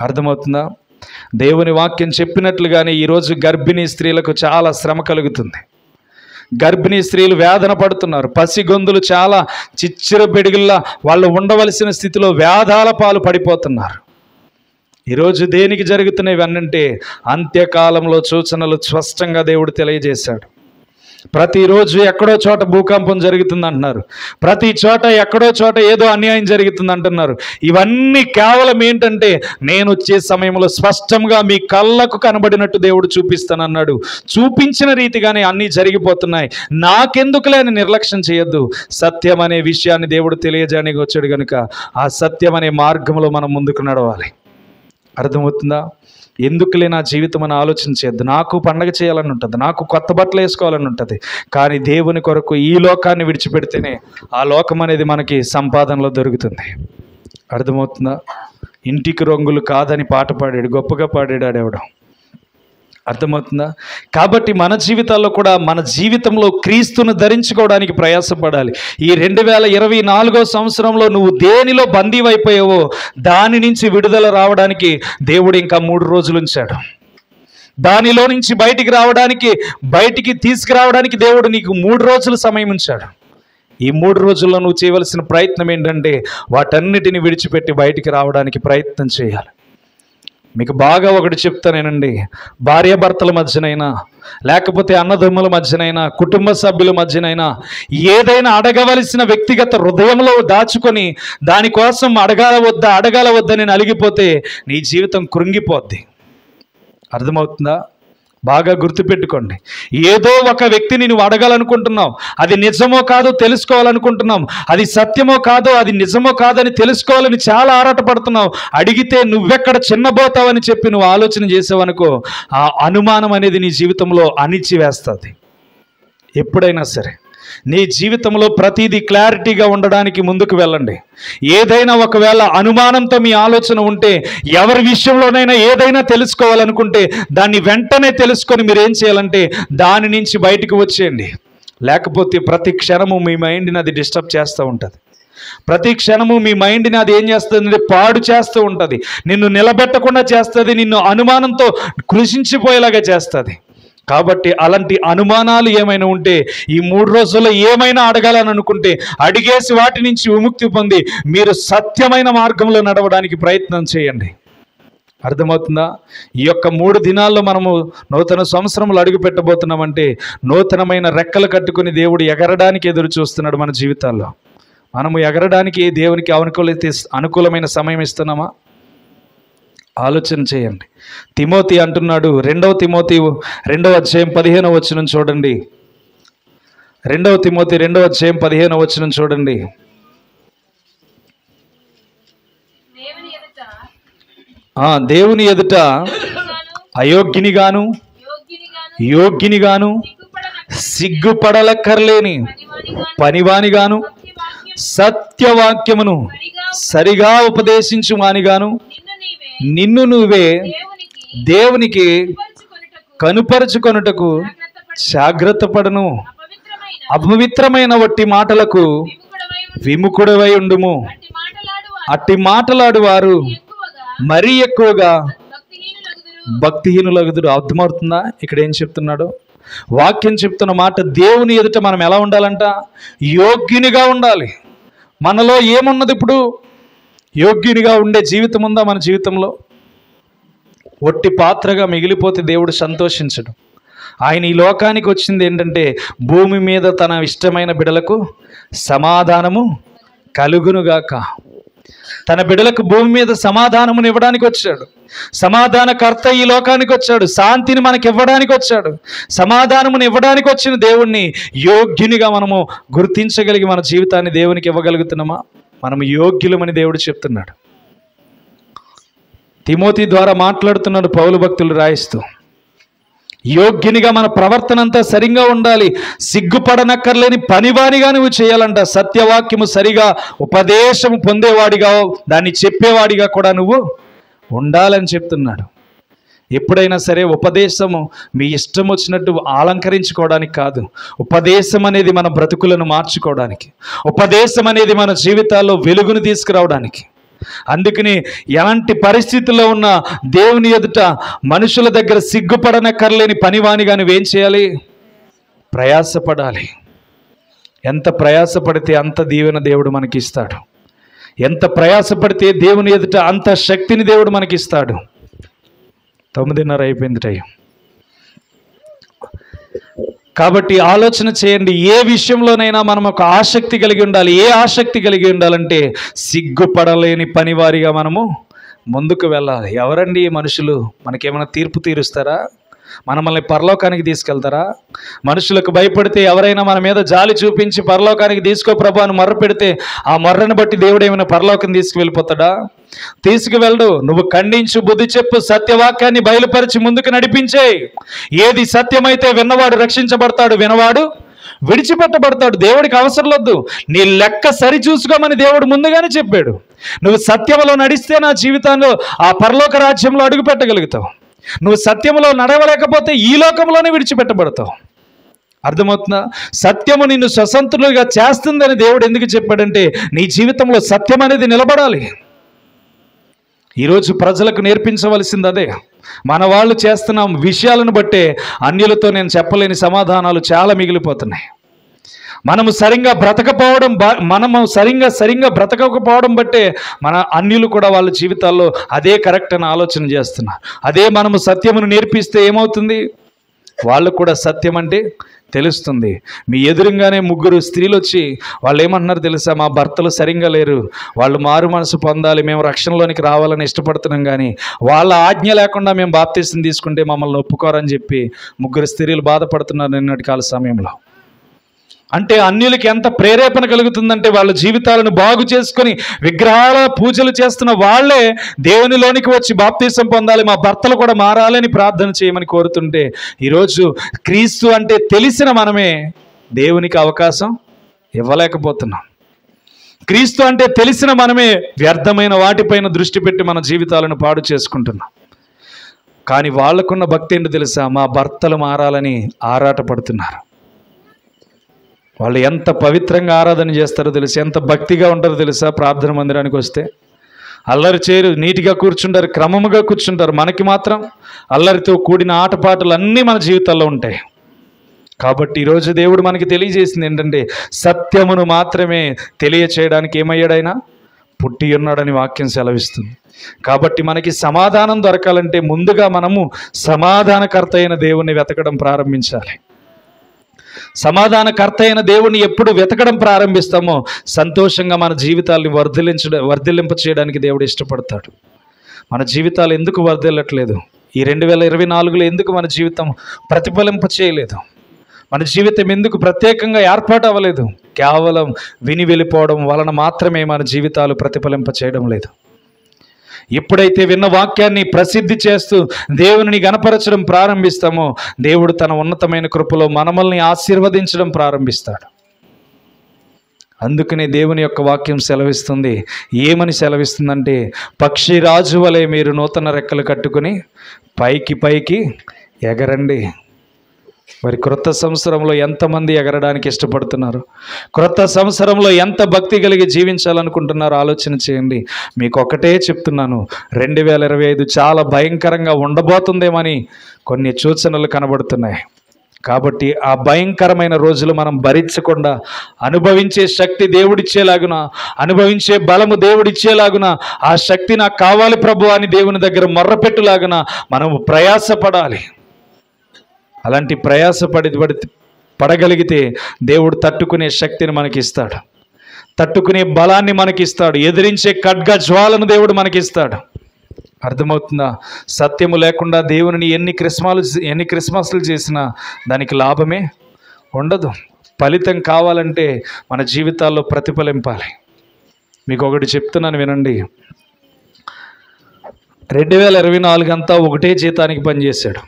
అర్థమవుతుందా? దేవుని వాక్యం చెప్పినట్లుగానే ఈరోజు గర్భిణీ స్త్రీలకు చాలా శ్రమ కలుగుతుంది. గర్భిణీ స్త్రీలు వేదన పడుతున్నారు. పసిగొందులు చాలా చిచ్చర బెడిగిల్లా వాళ్ళు ఉండవలసిన స్థితిలో వేదాల పాలు పడిపోతున్నారు. ఈరోజు దేనికి జరుగుతున్నాయి ఇవన్నంటే అంత్యకాలంలో సూచనలు స్పష్టంగా దేవుడు తెలియజేశాడు. ప్రతిరోజు ఎక్కడో చోట భూకంపం జరుగుతుంది అంటున్నారు, ప్రతి చోట ఎక్కడో చోట ఏదో అన్యాయం జరుగుతుంది అంటున్నారు. ఇవన్నీ కేవలం ఏంటంటే నేను వచ్చే సమయంలో స్పష్టంగా మీ కళ్ళకు కనబడినట్టు దేవుడు చూపిస్తానన్నాడు. చూపించిన రీతిగానే అన్నీ జరిగిపోతున్నాయి. నాకెందుకులే అని నిర్లక్ష్యం చేయొద్దు. సత్యం అనే విషయాన్ని దేవుడు తెలియజేయడానికి వచ్చాడు కనుక ఆ సత్యం అనే మార్గంలో మనం ముందుకు నడవాలి. అర్థమవుతుందా? ఎందుకులే నా జీవితం అని ఆలోచించేద్దు. నాకు పండగ చేయాలని ఉంటుంది, నాకు కొత్త బట్టలు వేసుకోవాలని ఉంటుంది, కానీ దేవుని కొరకు ఈ లోకాన్ని విడిచిపెడితేనే ఆ లోకం అనేది మనకి సంపాదనలో దొరుకుతుంది. అర్థమవుతుందా? ఇంటికి రంగులు కాదని పాట పాడాడు, గొప్పగా పాడాడు ఆడేవడం. అర్థమవుతుందా? కాబట్టి మన జీవితాల్లో కూడా మన జీవితంలో క్రీస్తును ధరించుకోవడానికి ప్రయాసపడాలి. ఈ 2024 సంవత్సరంలో నువ్వు దేనిలో బందీవైపోయావో దాని నుంచి విడుదల రావడానికి దేవుడు ఇంకా 3 రోజులు ఉంచాడు. దానిలో నుంచి బయటికి తీసుకురావడానికి దేవుడు నీకు 3 రోజులు సమయం ఉంచాడు. ఈ 3 రోజుల్లో నువ్వు చేయవలసిన ప్రయత్నం ఏంటంటే వాటన్నిటిని విడిచిపెట్టి బయటికి రావడానికి ప్రయత్నం చేయాలి. మీకు బాగా ఒకటి చెప్తానేనండి, భార్యాభర్తల మధ్యనైనా లేకపోతే అన్నదమ్ముల మధ్యనైనా కుటుంబ సభ్యుల మధ్యనైనా ఏదైనా అడగవలసిన వ్యక్తిగత హృదయంలో దాచుకొని దానికోసం అడగాల వద్దని అలిగిపోతే నీ జీవితం కృంగిపోద్ది. అర్థమవుతుందా? బాగా గుర్తుపెట్టుకోండి. ఏదో ఒక వ్యక్తిని నువ్వు అడగాలనుకుంటున్నావు, అది నిజమో కాదో తెలుసుకోవాలనుకుంటున్నాం, అది సత్యమో కాదో అది నిజమో కాదని తెలుసుకోవాలని చాలా ఆరాటపడుతున్నావు. అడిగితే నువ్వెక్కడ చిన్నబోతావని చెప్పి నువ్వు ఆలోచన చేసావనుకో ఆ అనుమానం అనేది నీ జీవితంలో అణిచివేస్తుంది. ఎప్పుడైనా సరే నీ జీవితంలో ప్రతిదీ క్లారిటీగా ఉండడానికి ముందుకు వెళ్ళండి. ఏదైనా ఒకవేళ అనుమానంతో మీ ఆలోచన ఉంటే, ఎవరి విషయంలోనైనా ఏదైనా తెలుసుకోవాలనుకుంటే దాన్ని వెంటనే తెలుసుకొని మీరు ఏం చేయాలంటే దాని నుంచి బయటకు వచ్చేయండి. లేకపోతే ప్రతి క్షణము మీ మైండ్ని అది డిస్టర్బ్ చేస్తూ ఉంటుంది. ప్రతి క్షణము మీ మైండ్ని అది ఏం చేస్తుంది? పాడు చేస్తూ ఉంటుంది, నిన్ను నిలబెట్టకుండా చేస్తుంది, నిన్ను అనుమానంతో కృషించిపోయేలాగా చేస్తుంది. కాబట్టి అలాంటి అనుమానాలు ఏమైనా ఉంటే ఈ 3 రోజుల్లో ఏమైనా అడగాలని అనుకుంటే అడిగేసి వాటి నుంచి విముక్తి పొంది మీరు సత్యమైన మార్గంలో నడవడానికి ప్రయత్నం చేయండి. అర్థమవుతుందా? ఈ యొక్క 3 దినాల్లో మనము నూతన సంవత్సరంలో అడుగు పెట్టబోతున్నామంటే నూతనమైన రెక్కలు కట్టుకుని దేవుడు ఎగరడానికి ఎదురు చూస్తున్నాడు మన జీవితాల్లో. మనము ఎగరడానికి దేవునికి అనుకూలమైన సమయం ఇస్తున్నామా? ఆలోచన చేయండి. తిమోతి అంటున్నాడు, 2వ తిమోతి 2వ అధ్యాయం 15వ వచనం చూడండి. 2వ తిమోతి 2వ అధ్యాయం 15వ వచనం చూడండి. దేవుని ఎదుట అయోగ్యునిగాను యోగ్యునిగాను సిగ్గుపడలక్కర్లేని పనివానిగాను సత్యవాక్యమును సరిగా ఉపదేశించు వానిగాను నిన్ను నువ్వే దేవునికి కనుపరుచుకొనుటకు జాగ్రత్త పడను. అపవిత్రమైన వట్టి మాటలకు విముఖుడవై ఉండుము. అట్టి మాటలాడు వారు మరీ ఎక్కువగా భక్తిహీనులగుదురు. అర్థమవుతుందా ఇక్కడ ఏం చెప్తున్నాడు? వాక్యం చెప్తున్న మాట, దేవుని ఎదుట మనం ఎలా ఉండాలంట? యోగ్యునిగా ఉండాలి. మనలో ఏమున్నది ఇప్పుడు? యోగ్యునిగా ఉండే జీవితం ఉందా మన జీవితంలో? ఒట్టి పాత్రగా మిగిలిపోతే దేవుడు సంతోషించడు. ఆయన ఈ లోకానికి వచ్చింది ఏంటంటే, భూమి మీద తన ఇష్టమైన బిడలకు సమాధానము కలుగునుగాక. తన బిడలకు భూమి మీద సమాధానమును ఇవ్వడానికి వచ్చాడు. సమాధానకర్త ఈ లోకానికి వచ్చాడు. శాంతిని మనకి ఇవ్వడానికి వచ్చాడు. సమాధానమును ఇవ్వడానికి వచ్చిన దేవుణ్ణి యోగ్యునిగా మనము గుర్తించగలిగి మన జీవితాన్ని దేవునికి ఇవ్వగలుగుతున్నామా? మనము యోగ్యులమని దేవుడు చెప్తున్నాడు. తిమోతి ద్వారా మాట్లాడుతున్నాడు పౌలు భక్తులు రాయిస్తూ, యోగ్యునిగా మన ప్రవర్తన అంతా సరిగా ఉండాలి. సిగ్గుపడనక్కర్లేని పనివానిగా నువ్వు చేయాలంట. సత్యవాక్యము సరిగా ఉపదేశము పొందేవాడిగా, దాన్ని చెప్పేవాడిగా కూడా నువ్వు ఉండాలని చెప్తున్నాడు. ఎప్పుడైనా సరే ఉపదేశము మీ ఇష్టం వచ్చినట్టు అలంకరించుకోవడానికి కాదు. ఉపదేశం అనేది మన బ్రతుకులను మార్చుకోవడానికి, ఉపదేశం అనేది మన జీవితాల్లో వెలుగును తీసుకురావడానికి. అందుకని ఎలాంటి పరిస్థితుల్లో ఉన్న దేవుని ఎదుట మనుషుల దగ్గర సిగ్గుపడనక్కర్లేని పనివానిగా నువ్వేం చేయాలి? ప్రయాసపడాలి. ఎంత ప్రయాసపడితే అంత దీవెన దేవుడు మనకి ఇస్తాడు. ఎంత ప్రయాసపడితే దేవుని ఎదుట అంత శక్తిని దేవుడు మనకి ఇస్తాడు. 9:30 అయిపోయింది టైం. కాబట్టి ఆలోచన చేయండి, ఏ విషయంలోనైనా మనం ఒక ఆసక్తి కలిగి ఉండాలి. ఏ ఆసక్తి కలిగి ఉండాలంటే, సిగ్గుపడలేని పనివారిగా మనము ముందుకు వెళ్ళాలి. ఎవరండి ఈ మనుషులు? మనకేమైనా తీర్పు తీరుస్తారా? మనల్ని పరలోకానికి తీసుకెళ్తారా? మనుషులకు భయపడితే ఎవరైనా మన మీద జాలి చూపించి పరలోకానికి తీసుకో ప్రభు అని మొర్ర పెడితే, ఆ మొర్రను బట్టి దేవుడు ఏమైనా పరలోకం తీసుకువెళ్ళిపోతాడా? తీసుకువెళ్ళడు. నువ్వు ఖండించు, బుద్ధి చెప్పు, సత్యవాక్యాన్ని బయలుపరిచి ముందుకు నడిపించే. ఏది సత్యమైతే విన్నవాడు రక్షించబడతాడు, వినవాడు విడిచిపెట్టబడతాడు. దేవుడికి అవసరం లేదు. నీ లెక్క సరి చూసుకోమని దేవుడు ముందుగానే చెప్పాడు. నువ్వు సత్యంలో నడిస్తే నా జీవితంలో ఆ పరలోక రాజ్యంలో అడుగు పెట్టగలుగుతావు. నువ్వు సత్యంలో నడవలేకపోతే ఈ లోకంలోనే విడిచిపెట్టబడతావు. అర్థమవుతుందా? సత్యము నిన్ను స్వతంత్రులుగా చేస్తుందని దేవుడు ఎందుకు చెప్పాడంటే, నీ జీవితంలో సత్యం అనేది నిలబడాలి. ఈరోజు ప్రజలకు నేర్పించవలసింది అదే. మన వాళ్ళు చేస్తున్న విషయాలను బట్టే అన్యులతో నేను చెప్పలేని సమాధానాలు చాలా మిగిలిపోతున్నాయి. మనము సరిగ్గా బ్రతకకపోవడం బట్టే మన అన్యులు కూడా వాళ్ళ జీవితాల్లో అదే కరెక్ట్ అని ఆలోచన చేస్తున్నారు. అదే మనము సత్యమును నేర్పిస్తే ఏమవుతుంది? వాళ్ళు కూడా సత్యం అంటే తెలుస్తుంది. మీ ఎదురుగానే 3 స్త్రీలు వచ్చి వాళ్ళు ఏమంటున్నారు తెలుసా? మా భర్తలు సరిగ్గా లేరు, వాళ్ళు మారు మనసు పొందాలి, మేము రక్షణలోనికి రావాలని ఇష్టపడుతున్నాం, కానీ వాళ్ళ ఆజ్ఞ లేకుండా మేము బాప్తీసం తీసుకుంటే మమ్మల్ని ఒప్పుకోరని చెప్పి 3 స్త్రీలు బాధపడుతున్నారు నిన్నటి కాల సమయంలో. అంటే అన్యులకి ఎంత ప్రేరేపణ కలుగుతుందంటే, వాళ్ళ జీవితాలను బాగు చేసుకొని విగ్రహాల పూజలు చేస్తున్న వాళ్ళే దేవునిలోనికి వచ్చి బాప్తీసం పొందాలి, మా భర్తలు కూడా మారాలని ప్రార్థన చేయమని కోరుతుంటే, ఈరోజు క్రీస్తు అంటే తెలిసిన మనమే దేవునికి అవకాశం ఇవ్వలేకపోతున్నాం. క్రీస్తు అంటే తెలిసిన మనమే వ్యర్థమైన వాటిపైన దృష్టి పెట్టి మన జీవితాలను పాడు చేసుకుంటున్నాం. కానీ వాళ్ళకున్న భక్తి ఏంటో తెలుసా? మా భర్తలు మారాలని ఆరాటపడుతున్నారు. వాళ్ళు ఎంత పవిత్రంగా ఆరాధన చేస్తారో తెలుసు, ఎంత భక్తిగా ఉంటారో తెలుసా? ప్రార్థన మందిరానికి వస్తే అల్లరి చేయరు, నీట్గా కూర్చుంటారు, క్రమముగా కూర్చుంటారు. మనకి మాత్రం అల్లరితో కూడిన ఆటపాటలు అన్నీ మన జీవితాల్లో ఉంటాయి. కాబట్టి ఈరోజు దేవుడు మనకి తెలియజేసింది ఏంటంటే, సత్యమును మాత్రమే తెలియచేయడానికి ఏమయ్యాడైనా పుట్టి ఉన్నాడని వాక్యం సెలవిస్తుంది. కాబట్టి మనకి సమాధానం దొరకాలంటే ముందుగా మనము సమాధానకర్త అయిన దేవుణ్ణి వెతకడం ప్రారంభించాలి. సమాధానకర్త అయిన దేవుణ్ణి ఎప్పుడు వెతకడం ప్రారంభిస్తామో సంతోషంగా మన జీవితాల్ని వర్ధిల్లింప చేయడానికి దేవుడు ఇష్టపడతాడు. మన జీవితాలు ఎందుకు వర్ధిల్లట్లేదు? ఈ 2024లో ఎందుకు మన జీవితం ప్రతిఫలింప చేయలేదు? మన జీవితం ఎందుకు ప్రత్యేకంగా ఏర్పాటు అవ్వలేదు? కేవలం విని వెళ్ళిపోవడం వలన మాత్రమే మన జీవితాలు ప్రతిఫలింప చేయడం లేదు. ఎప్పుడైతే విన్న వాక్యాన్ని ప్రసిద్ధి చేస్తూ దేవుని గణపరచడం ప్రారంభిస్తామో దేవుడు తన ఉన్నతమైన కృపలో మనల్ని ఆశీర్వదించడం ప్రారంభిస్తాడు. అందుకనే దేవుని యొక్క వాక్యం సెలవిస్తుంది. ఏమని సెలవిస్తుందంటే, పక్షిరాజు వలె మీరు నూతన రెక్కలు కట్టుకుని పైకి పైకి ఎగరండి. మరి క్రొత్త సంవత్సరంలో ఎంతమంది ఎగరడానికి ఇష్టపడుతున్నారు? క్రొత్త సంవత్సరంలో ఎంత భక్తి కలిగి జీవించాలనుకుంటున్నారో ఆలోచన చేయండి. మీకు ఒకటే చెప్తున్నాను, 2025 చాలా భయంకరంగా ఉండబోతుందేమని కొన్ని సూచనలు కనబడుతున్నాయి. కాబట్టి ఆ భయంకరమైన రోజులు మనం భరించకుండా అనుభవించే శక్తి దేవుడిచ్చేలాగున, అనుభవించే బలము దేవుడిచ్చేలాగున, ఆ శక్తి నాకు కావాలి ప్రభు అని దేవుని దగ్గర మొర్రపెట్టులాగున మనము ప్రయాసపడాలి. అలాంటి పడగలిగితే దేవుడు తట్టుకునే శక్తిని మనకిస్తాడు, తట్టుకునే బలాన్ని మనకిస్తాడు, ఎదిరించే ఖడ్గ జ్వాలను దేవుడు మనకిస్తాడు. అర్థమవుతుందా? సత్యము లేకుండా దేవుని ఎన్ని క్రిస్మస్లు చేసినా దానికి లాభమే ఉండదు. ఫలితం కావాలంటే మన జీవితాల్లో ప్రతిఫలింపాలి. మీకు ఒకటి చెప్తున్నాను వినండి. 2024 అంతా ఒకటే జీతానికి పనిచేశాడు.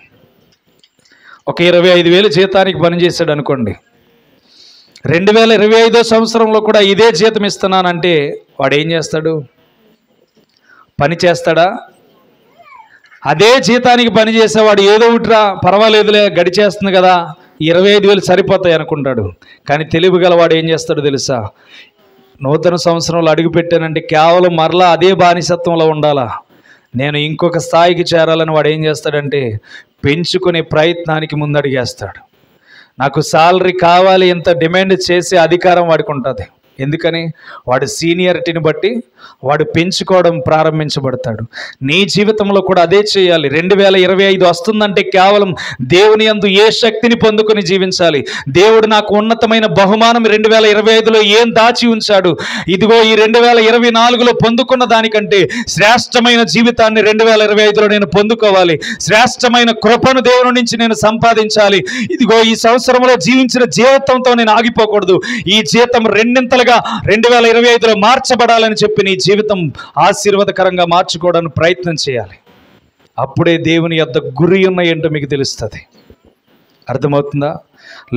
ఒక 25,000 జీతానికి పనిచేశాడు అనుకోండి. 2025 సంవత్సరంలో కూడా ఇదే జీతం ఇస్తున్నానంటే వాడు ఏం చేస్తాడు? పని చేస్తాడా? అదే జీతానికి పని చేసేవాడు ఏదో ఒకటిరా పర్వాలేదులే గడిచేస్తుంది కదా, 25,000 సరిపోతాయి అనుకుంటాడు. కానీ తెలివి గలవాడు ఏం చేస్తాడు తెలుసా? నూతన సంవత్సరంలో అడుగు పెట్టానంటే కేవలం మరలా అదే బానిసత్వంలో ఉండాలా, నేను ఇంకొక స్థాయికి చేరాలని వాడు ఏం చేస్తాడంటే పెంచుకునే ప్రయత్నానికి ముందడిగేస్తాడు. నాకు సాలరీ కావాలి ఎంత డిమాండ్ చేసే అధికారం వాడికి ఉంటుంది. ఎందుకని? వాడు సీనియారిటీని బట్టి వాడు పెంచుకోవడం ప్రారంభించబడతాడు. నీ జీవితంలో కూడా అదే చేయాలి. 2025 వస్తుందంటే కేవలం దేవుని యందు ఏ శక్తిని పొందుకొని జీవించాలి. దేవుడు నాకు ఉన్నతమైన బహుమానం 2025లో ఏం దాచి ఉంచాడు, ఇదిగో ఈ 2024లో పొందుకున్న దానికంటే శ్రేష్టమైన జీవితాన్ని 2025లో నేను పొందుకోవాలి. శ్రేష్టమైన కృపను దేవుని నుంచి నేను సంపాదించాలి. ఇదిగో ఈ సంవత్సరంలో జీవించిన జీవితంతో నేను ఆగిపోకూడదు. ఈ జీతం రెండింతలుగా 2025లో మార్చబడాలని చెప్పి నీ జీవితం ఆశీర్వాదకరంగా మార్చుకోవడానికి ప్రయత్నం చేయాలి. అప్పుడే దేవుని యొద్ద గురి ఉన్న ఏంటో మీకు తెలుస్తుంది. అర్థమవుతుందా?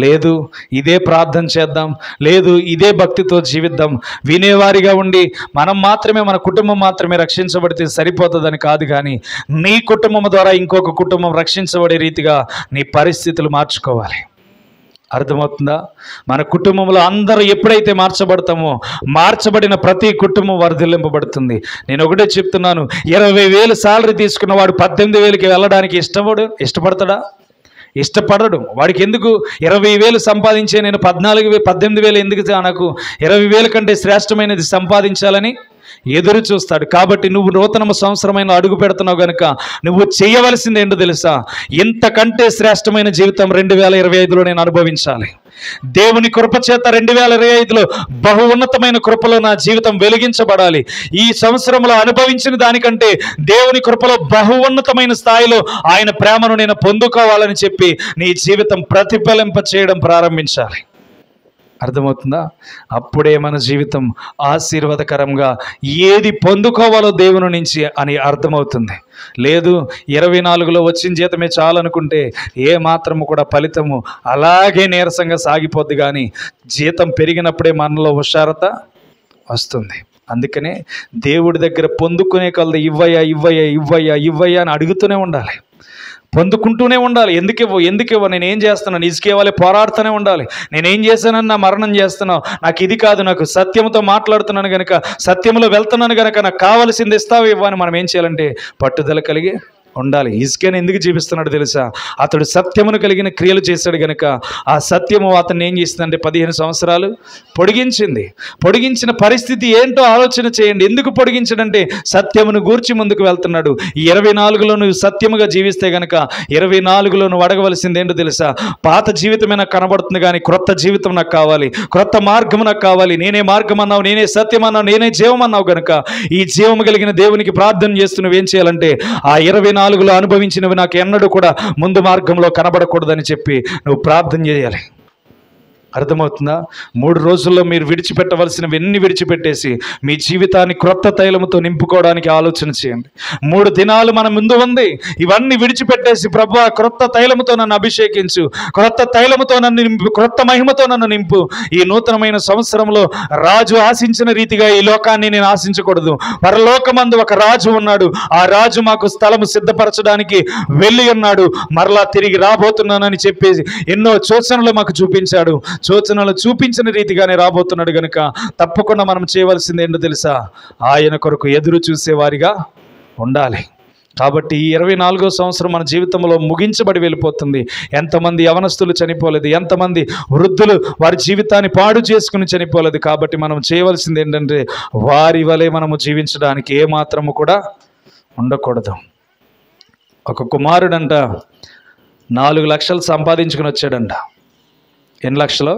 లేదు ఇదే ప్రార్థన చేద్దాం, లేదు ఇదే భక్తితో జీవిద్దాం, వినేవారిగా ఉండి మనం మాత్రమే, మన కుటుంబం మాత్రమే రక్షించబడితే సరిపోతుందని కాదు. కానీ నీ కుటుంబం ద్వారా ఇంకొక కుటుంబం రక్షించబడే రీతిగా నీ పరిస్థితులు మార్చుకోవాలి. అర్థమవుతుందా? మన కుటుంబంలో అందరూ ఎప్పుడైతే మార్చబడతామో మార్చబడిన ప్రతి కుటుంబం వర్ధిల్లింపబడుతుంది. నేను ఒకటే చెప్తున్నాను, 20,000 సాలరీ తీసుకున్నవాడు 18,000కి వెళ్ళడానికి ఇష్టపడతాడా? ఇష్టపడడు. వాడికి ఎందుకు 20,000 సంపాదించే నేను 18,000 ఎందుకు, నాకు 20,000 కంటే శ్రేష్టమైనది సంపాదించాలని ఎదురు చూస్తాడు. కాబట్టి నువ్వు నూతన సంవత్సరమైన అడుగు పెడుతున్నావు కనుక నువ్వు చేయవలసింది ఏంటో తెలుసా? ఇంతకంటే శ్రేష్టమైన జీవితం 2025లో నేను అనుభవించాలి. దేవుని కృప చేత 2025లో బహు ఉన్నతమైన కృపలో నా జీవితం వెలిగించబడాలి. ఈ సంవత్సరంలో అనుభవించిన దానికంటే దేవుని కృపలో బహు ఉన్నతమైన స్థాయిలో ఆయన ప్రేమను నేను పొందుకోవాలని చెప్పి నీ జీవితం ప్రతిఫలింప చేయడం ప్రారంభించాలి. అర్థమవుతుందా? అప్పుడే మన జీవితం ఆశీర్వాదకరంగా ఏది పొందుకోవాలో దేవుని నుంచి అని అర్థమవుతుంది. లేదు 24లో వచ్చిన జీతమే చాలనుకుంటే ఏ మాత్రము కూడా ఫలితము అలాగే నీరసంగా సాగిపోద్ది. కానీ జీతం పెరిగినప్పుడే మనలో హుషారత వస్తుంది. అందుకనే దేవుడి దగ్గర పొందుకునే కొలది ఇవ్వయ్యా ఇవ్వయ్యా ఇవ్వయ్యా ఇవ్వయ్యా అని అడుగుతూనే ఉండాలి, పొందుకుంటూనే ఉండాలి. ఎందుకేవో నేనేం చేస్తున్నాను, ఇసుకేవాళ్ళే పోరాడుతూనే ఉండాలి. నేనేం చేశానని నా మరణం చేస్తున్నావు, నాకు ఇది కాదు, నాకు సత్యంతో మాట్లాడుతున్నాను కనుక, సత్యంలో వెళ్తున్నాను కనుక నాకు కావలసింది ఇస్తావు ఇవ్వని మనం ఏం చేయాలంటే పట్టుదల కలిగి ఉండాలి. హిజ్కియాను ఎందుకు జీవిస్తున్నాడు తెలుసా? అతడు సత్యమును కలిగిన క్రియలు చేశాడు కనుక ఆ సత్యము అతన్ని ఏం చేసిందంటే 15 సంవత్సరాలు పొడిగించిన పరిస్థితి ఏంటో ఆలోచన చేయండి. ఎందుకు పొడిగించడంటే సత్యమును గూర్చి ముందుకు వెళ్తున్నాడు. ఈ 24లో నువ్వు సత్యముగా జీవిస్తే కనుక 24లో నువ్వు అడగవలసింది ఏంటో తెలుసా? పాత జీవితమే నాకు కనబడుతుంది కానీ క్రొత్త జీవితం నాకు కావాలి, క్రొత్త మార్గం నాకు కావాలి. నేనే మార్గం అన్నావు, నేనే సత్యం అన్నావు, నేనే జీవం అన్నావు కనుక ఈ జీవము కలిగిన దేవునికి ప్రార్థన చేస్తూ నువ్వేం చేయాలంటే ఆ 24లో అనుభవించినవి నాకు ఎన్నడూ కూడా ముందు మార్గంలో కనబడకూడదని చెప్పి నువ్వు ప్రార్థన చేయాలి. అర్థమవుతుందా? 3 రోజుల్లో మీరు విడిచిపెట్టవలసినవన్నీ విడిచిపెట్టేసి మీ జీవితాన్ని క్రొత్త తైలముతో నింపుకోవడానికి ఆలోచన చేయండి. 3 దినాలు మన ముందు ఉంది. ఇవన్నీ విడిచిపెట్టేసి ప్రభువా క్రొత్త తైలముతో నన్ను అభిషేకించు, క్రొత్త తైలముతో నన్ను నింపు, క్రొత్త మహిమతో నన్ను నింపు. ఈ నూతనమైన సంవత్సరంలో రాజు ఆశించిన రీతిగా ఈ లోకాన్ని నేను ఆశించకూడదు. పరలోకమందు ఒక రాజు ఉన్నాడు. ఆ రాజు మాకు స్థలము సిద్ధపరచడానికి వెళ్ళి ఉన్నాడు. మరలా తిరిగి రాబోతున్నానని చెప్పేసి ఎన్నో సూచనలు మాకు చూపించాడు. సూచనలు చూపించిన రీతిగానే రాబోతున్నాడు గనుక తప్పకుండా మనం చేయవలసింది ఏంటో తెలుసా? ఆయన కొరకు ఎదురు చూసేవారిగా ఉండాలి. కాబట్టి ఈ 24వ సంవత్సరం మన జీవితంలో ముగించబడి వెళ్ళిపోతుంది. ఎంతమంది యవనస్తులు చనిపోలేదు, ఎంతమంది వృద్ధులు వారి జీవితాన్ని పాడు చేసుకుని చనిపోలేదు. కాబట్టి మనం చేయవలసింది ఏంటంటే వారి వలె మనము జీవించడానికి ఏమాత్రము కూడా ఉండకూడదు. ఒక కుమారుడంట 4 లక్షలు సంపాదించుకుని వచ్చాడంట. ఎన్ని లక్షలు?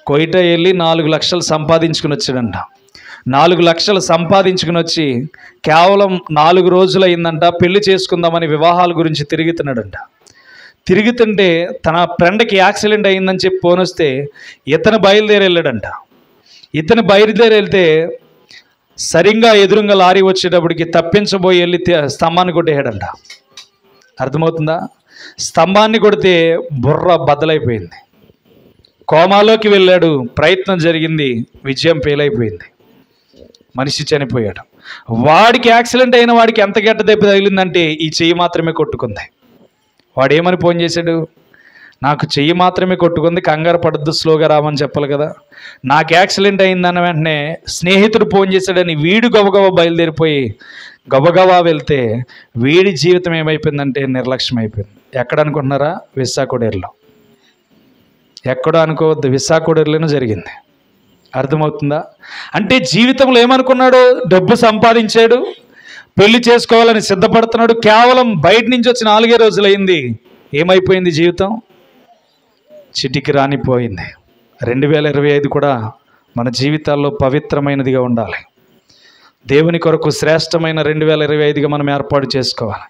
కోయిట వెళ్ళి 4 లక్షలు సంపాదించుకుని వచ్చాడంట. 4 లక్షలు సంపాదించుకుని వచ్చి కేవలం 4 రోజులు అయిందంట పెళ్లి చేసుకుందామని వివాహాల గురించి తిరుగుతున్నాడంట. తిరుగుతుంటే తన ఫ్రెండ్కి యాక్సిడెంట్ అయిందని చెప్పి ఫోన్ వస్తే ఇతను బయలుదేరి వెళ్ళాడంట. ఇతను బయలుదేరి వెళ్తే సరిగ్గా ఎదురుగా లారీ వచ్చేటప్పటికి తప్పించబోయి వెళ్ళి స్తంభాన్ని కొట్టేయాడంట. అర్థమవుతుందా? స్తంభాన్ని కొడితే బుర్ర బద్దలైపోయింది. కోమాలోకి వెళ్ళాడు. ప్రయత్నం జరిగింది, విజయం ఫెయిల్ అయిపోయింది. మనిషి చనిపోయాడు. వాడికి యాక్సిడెంట్ అయిన వాడికి ఎంత గడ్డ దెబ్బ తగిలిందంటే ఈ చెయ్యి మాత్రమే కొట్టుకుంది. వాడు ఏమని ఫోన్ చేశాడు? నాకు చెయ్యి మాత్రమే కొట్టుకుంది, కంగారు పడద్దు, స్లోగా రామని చెప్పాలి కదా. నాకు యాక్సిడెంట్ అయిందన్న వెంటనే స్నేహితుడు ఫోన్ చేశాడని వీడు గబగబా బయలుదేరిపోయి గబగబా వెళ్తే వీడి జీవితం ఏమైపోయిందంటే నిర్లక్ష్యం అయిపోయింది. ఎక్కడ అనుకుంటున్నారా? విశాఖడేరులో. ఎక్కడో అనుకోవద్దు, విశాఖడేరులోనే జరిగింది. అర్థమవుతుందా? అంటే జీవితంలో ఏమనుకున్నాడు? డబ్బు సంపాదించాడు, పెళ్లి చేసుకోవాలని సిద్ధపడుతున్నాడు. కేవలం బయట నుంచి వచ్చి 4 రోజులైంది. ఏమైపోయింది జీవితం? చిటికి రానిపోయింది. 2025 కూడా మన జీవితాల్లో పవిత్రమైనదిగా ఉండాలి. దేవుని కొరకు శ్రేష్టమైన 2025గా మనం ఏర్పాటు చేసుకోవాలి.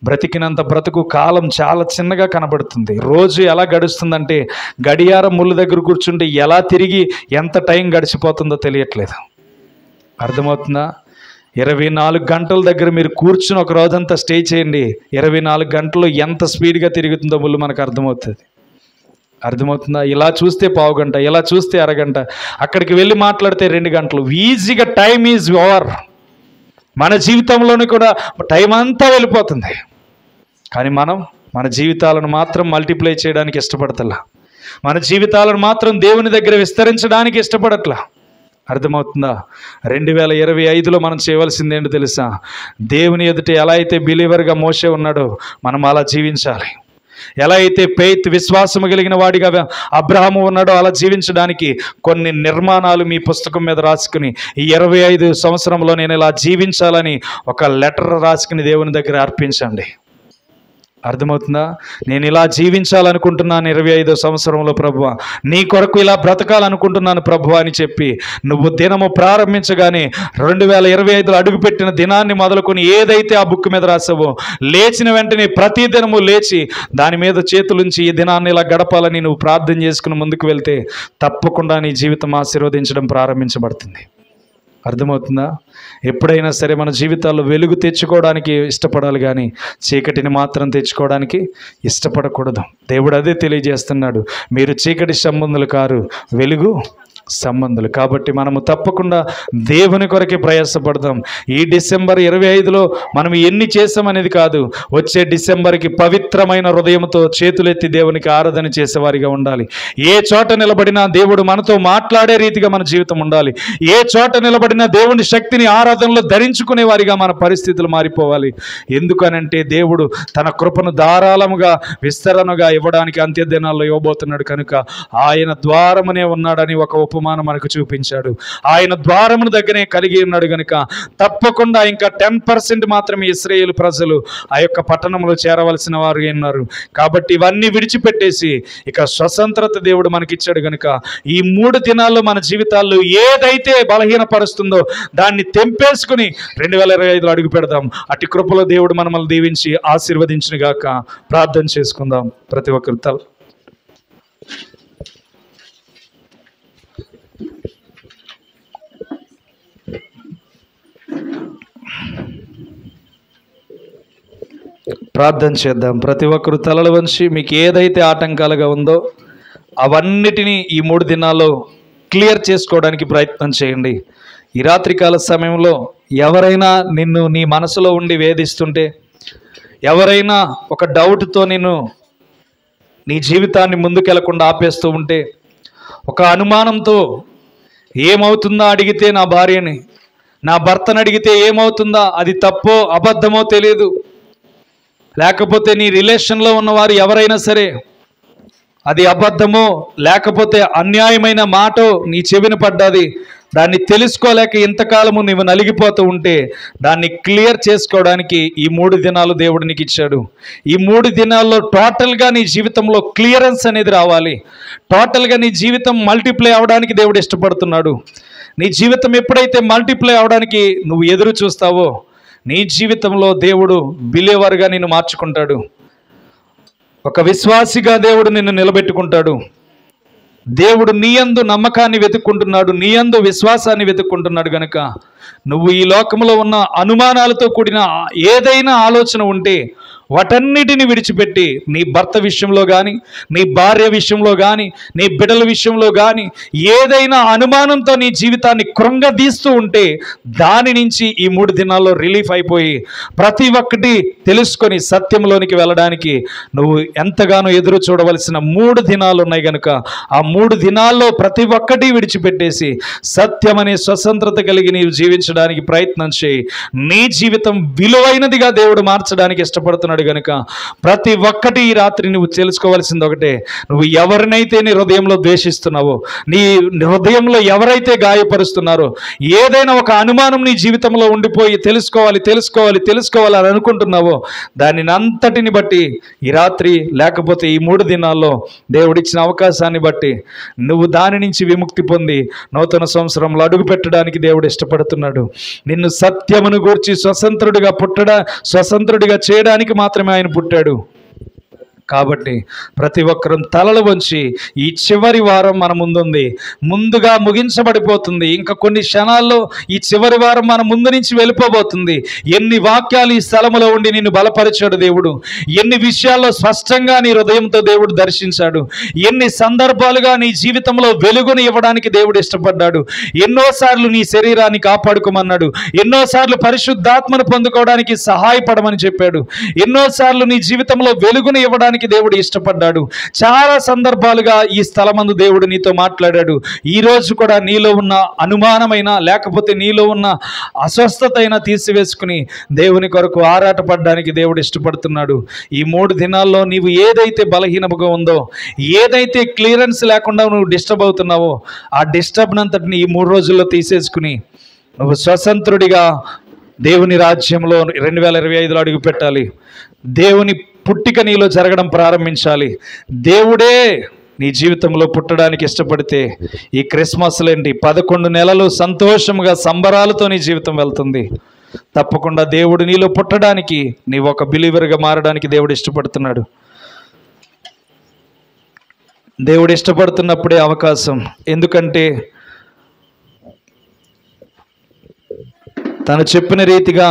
బ్రతికినంత బ్రతుకు కాలం చాలా చిన్నగా కనబడుతుంది. రోజు ఎలా గడుస్తుందంటే గడియారం ముళ్ళు దగ్గర కూర్చుంటే ఎలా తిరిగి ఎంత టైం గడిచిపోతుందో తెలియట్లేదు. అర్థమవుతుందా? 24 గంటల దగ్గర మీరు కూర్చుని ఒక రోజంతా స్టే చేయండి. 24 గంటలు ఎంత స్పీడ్గా తిరుగుతుందో ముళ్ళు మనకు అర్థమవుతుంది. అర్థమవుతుందా? ఇలా చూస్తే పావు గంట, ఇలా చూస్తే అరగంట, అక్కడికి వెళ్ళి మాట్లాడితే 2 గంటలు. ఈజీగా టైం ఈజ్ ఓవర్. మన జీవితంలోని కూడా టైం అంతా వెళ్ళిపోతుంది. కానీ మనం మన జీవితాలను మాత్రం మల్టిప్లై చేయడానికి ఇష్టపడతలా, మన జీవితాలను మాత్రం దేవుని దగ్గర విస్తరించడానికి ఇష్టపడట్లా. అర్థమవుతుందా? 2025లో మనం చేయవలసింది ఏంటో తెలుసా? దేవుని ఎదుట ఎలా అయితే బిలీవర్గా మోసే ఉన్నాడో మనం అలా జీవించాలి. ఎలా అయితే ఫెయిత్ విశ్వాసము కలిగిన వాడిగా అబ్రహాము ఉన్నాడో అలా జీవించడానికి కొన్ని నిర్మాణాలు మీ పుస్తకం మీద రాసుకుని ఈ 25 సంవత్సరంలో నేను ఇలా జీవించాలని ఒక లెటర్ రాసుకుని దేవుని దగ్గర అర్పించండి. అర్థమవుతుందా? నేను ఇలా జీవించాలనుకుంటున్నాను 25వ సంవత్సరంలో ప్రభువా, నీ కొరకు ఇలా బ్రతకాలనుకుంటున్నాను ప్రభువా అని చెప్పి నువ్వు దినము ప్రారంభించగానే 2025లో అడుగుపెట్టిన దినాన్ని మొదలుకొని ఏదైతే ఆ బుక్ మీద రాసావో లేచిన వెంటనే ప్రతి దినము లేచి దాని మీద చేతులుంచి ఈ దినాన్ని ఇలా గడపాలని నువ్వు ప్రార్థన చేసుకుని ముందుకు వెళ్తే తప్పకుండా నీ జీవితం ఆశీర్వదించడం ప్రారంభించబడుతుంది. అర్థమవుతుందా? ఎప్పుడైనా సరే మన జీవితాల్లో వెలుగు తెచ్చుకోవడానికి ఇష్టపడాలి, కానీ చీకటిని మాత్రం తెచ్చుకోవడానికి ఇష్టపడకూడదు. దేవుడు అదే తెలియజేస్తున్నాడు. మీరు చీకటి సంబంధులు కారు, వెలుగు సంబంధులు. కాబట్టి మనము తప్పకుండా దేవుని కొరకే ప్రయాసపడదాం. ఈ డిసెంబర్ 25లో మనం ఎన్ని చేసామనేది కాదు, వచ్చే డిసెంబర్కి పవిత్రమైన హృదయంతో చేతులెత్తి దేవునికి ఆరాధన చేసేవారిగా ఉండాలి. ఏ చోట నిలబడినా దేవుడు మనతో మాట్లాడే రీతిగా మన జీవితం ఉండాలి. ఏ చోట నిలబడినా దేవుని శక్తిని ఆరాధనలో ధరించుకునే వారిగా మన పరిస్థితులు మారిపోవాలి. ఎందుకనంటే దేవుడు తన కృపను ధారాళముగా విస్తరణగా ఇవ్వడానికి అంత్య దినాల్లో ఇవ్వబోతున్నాడు కనుక ఆయన ద్వారమునే ఉన్నాడని ఒక ఉపమానం మనకు చూపించాడు. ఆయన ద్వారమును దగ్గరే కలిగి ఉన్నాడు కనుక తప్పకుండా ఇంకా 10% మాత్రమే ఇశ్రాయేలు ప్రజలు ఆ యొక్క పట్టణంలో చేరవలసిన వారు ఉన్నారు. కాబట్టి ఇవన్నీ విడిచిపెట్టేసి ఇక స్వతంత్రత దేవుడు మనకిచ్చాడు కనుక ఈ 3 దినాల్లో మన జీవితాల్లో ఏదైతే బలహీనపరుస్తుందో దాన్ని తెంపేసుకుని 2025లో అడుగు పెడదాం. అటు కృపలో దేవుడు మనల్ని దీవించి ఆశీర్వదించును గాక. ప్రార్థన చేసుకుందాం. ప్రతి ఒక్కరు ప్రార్థన చేద్దాం. ప్రతి ఒక్కరు తలలు వంచి మీకు ఏదైతే ఆటంకాలుగా ఉందో అవన్నిటినీ ఈ 3 దినాల్లో క్లియర్ చేసుకోవడానికి ప్రయత్నం చేయండి. ఈ రాత్రికాల సమయంలో ఎవరైనా నిన్ను నీ మనసులో ఉండి వేధిస్తుంటే, ఎవరైనా ఒక డౌట్తో నిన్ను నీ జీవితాన్ని ముందుకెళ్లకుండా ఆపేస్తూ ఉంటే, ఒక అనుమానంతో ఏమవుతుందా అడిగితే నా భార్యని, నా భర్తను అడిగితే ఏమవుతుందా, అది తప్పో అబద్ధమో తెలియదు, లేకపోతే నీ రిలేషన్లో ఉన్నవారు ఎవరైనా సరే అది అబద్ధమో లేకపోతే అన్యాయమైన మాటో నీ చెవిన పడ్డది, దాన్ని తెలుసుకోలేక ఇంతకాలము నీవు నలిగిపోతూ ఉంటే దాన్ని క్లియర్ చేసుకోవడానికి ఈ 3 దినాలు దేవుడు నీకు ఇచ్చాడు. ఈ 3 దినాల్లో టోటల్గా నీ జీవితంలో క్లియరెన్స్ అనేది రావాలి. టోటల్గా నీ జీవితం మల్టిప్లై అవడానికి దేవుడు ఇష్టపడుతున్నాడు. నీ జీవితం ఎప్పుడైతే మల్టిప్లై అవడానికి నువ్వు ఎదురు చూస్తావో నీ జీవితంలో దేవుడు బిలీవర్గా నిన్ను మార్చుకుంటాడు. ఒక విశ్వాసిగా దేవుడు నిన్ను నిలబెట్టుకుంటాడు. దేవుడు నీ యందు నమ్మకాన్ని వెతుక్కుంటున్నాడు, నీ యందు విశ్వాసాన్ని వెతుక్కుంటున్నాడు. గనుక నువ్వు ఈ లోకంలో ఉన్న అనుమానాలతో కూడిన ఏదైనా ఆలోచన ఉంటే వాటన్నిటిని విడిచిపెట్టి నీ భర్త విషయంలో కానీ, నీ భార్య విషయంలో కానీ, నీ బిడ్డల విషయంలో కానీ ఏదైనా అనుమానంతో నీ జీవితాన్ని కృంగదీస్తూ ఉంటే దాని నుంచి ఈ 3 దినాల్లో రిలీఫ్ అయిపోయి ప్రతి ఒక్కటి తెలుసుకొని సత్యంలోనికి వెళ్ళడానికి నువ్వు ఎంతగానో ఎదురు చూడవలసిన 3 దినాలు ఉన్నాయి. కనుక ఆ 3 దినాల్లో ప్రతి ఒక్కటి విడిచిపెట్టేసి సత్యం అనే స్వతంత్రత కలిగి నీవు జీవించడానికి ప్రయత్నం చేయి. నీ జీవితం విలువైనదిగా దేవుడు మార్చడానికి ఇష్టపడుతున్నాడు. గనుక ప్రతి ఒక్కటి ఈ రాత్రి నువ్వు తెలుసుకోవాల్సింది ఒకటే, నువ్వు ఎవరినైతే నీ హృదయంలో ద్వేషిస్తున్నావో, నీ హృదయంలో ఎవరైతే గాయపరుస్తున్నారో, ఏదైనా ఒక అనుమానం నీ జీవితంలో ఉండిపోయి తెలుసుకోవాలి అని అనుకుంటున్నావో దానిని అంతటిని బట్టి ఈ రాత్రి లేకపోతే ఈ 3 దినాల్లో దేవుడిచ్చిన అవకాశాన్ని బట్టి నువ్వు దాని నుంచి విముక్తి పొంది నూతన సంవత్సరంలో అడుగు పెట్టడానికి దేవుడు ఇష్టపడుతున్నాడు. నిన్ను సత్యమును గూర్చి స్వతంత్రుడిగా చేయడానికి మాత్రమే ఆయన పుట్టాడు. కాబట్టి ప్రతి ఒక్కరూ తలలు వంచి ఈ చివరి వారం మన ముందుంది, ముందుగా ముగించబడిపోతుంది. ఇంకా కొన్ని క్షణాల్లో ఈ చివరి వారం మన ముందు నుంచి వెళ్ళిపోబోతుంది. ఎన్ని వాక్యాలు ఈ స్థలములో ఉండి నిన్ను బలపరిచాడు దేవుడు, ఎన్ని విషయాల్లో స్పష్టంగా నీ హృదయంతో దేవుడు దర్శించాడు, ఎన్ని సందర్భాలుగా నీ జీవితంలో వెలుగుని ఇవ్వడానికి దేవుడు ఇష్టపడ్డాడు, ఎన్నోసార్లు నీ శరీరాన్ని కాపాడుకోమన్నాడు, ఎన్నోసార్లు పరిశుద్ధాత్మను పొందుకోవడానికి సహాయపడమని చెప్పాడు, ఎన్నోసార్లు నీ జీవితంలో వెలుగుని ఇవ్వడానికి దేవుడు ఇష్టపడ్డాడు. చాలా సందర్భాలుగా ఈ స్థలమందు దేవుడు నీతో మాట్లాడాడు. ఈ రోజు కూడా నీలో ఉన్న అనుమానమైన లేకపోతే నీలో ఉన్న అస్వస్థత అయినా తీసివేసుకుని దేవుని కొరకు ఆరాటపడడానికి దేవుడు ఇష్టపడుతున్నాడు. ఈ 3 దినాల్లో నీవు ఏదైతే బలహీనముగా ఉందో, ఏదైతే క్లియరెన్స్ లేకుండా నువ్వు డిస్టర్బ్ అవుతున్నావో ఆ డిస్టర్బ్ అంతటిని ఈ 3 రోజుల్లో తీసేసుకుని నువ్వు స్వతంత్రుడిగా దేవుని రాజ్యంలో 2025లో అడుగు పెట్టాలి. దేవుని పుట్టిక నీలో జరగడం ప్రారంభించాలి. దేవుడే నీ జీవితంలో పుట్టడానికి ఇష్టపడితే ఈ క్రిస్మస్లేంటి 11 నెలలు సంతోషంగా సంబరాలతో నీ జీవితం వెళ్తుంది. తప్పకుండా దేవుడు నీలో పుట్టడానికి, నీవు ఒక బిలీవర్గా మారడానికి దేవుడు ఇష్టపడుతున్నాడు. దేవుడు ఇష్టపడుతున్నప్పుడే అవకాశం. ఎందుకంటే తను చెప్పిన రీతిగా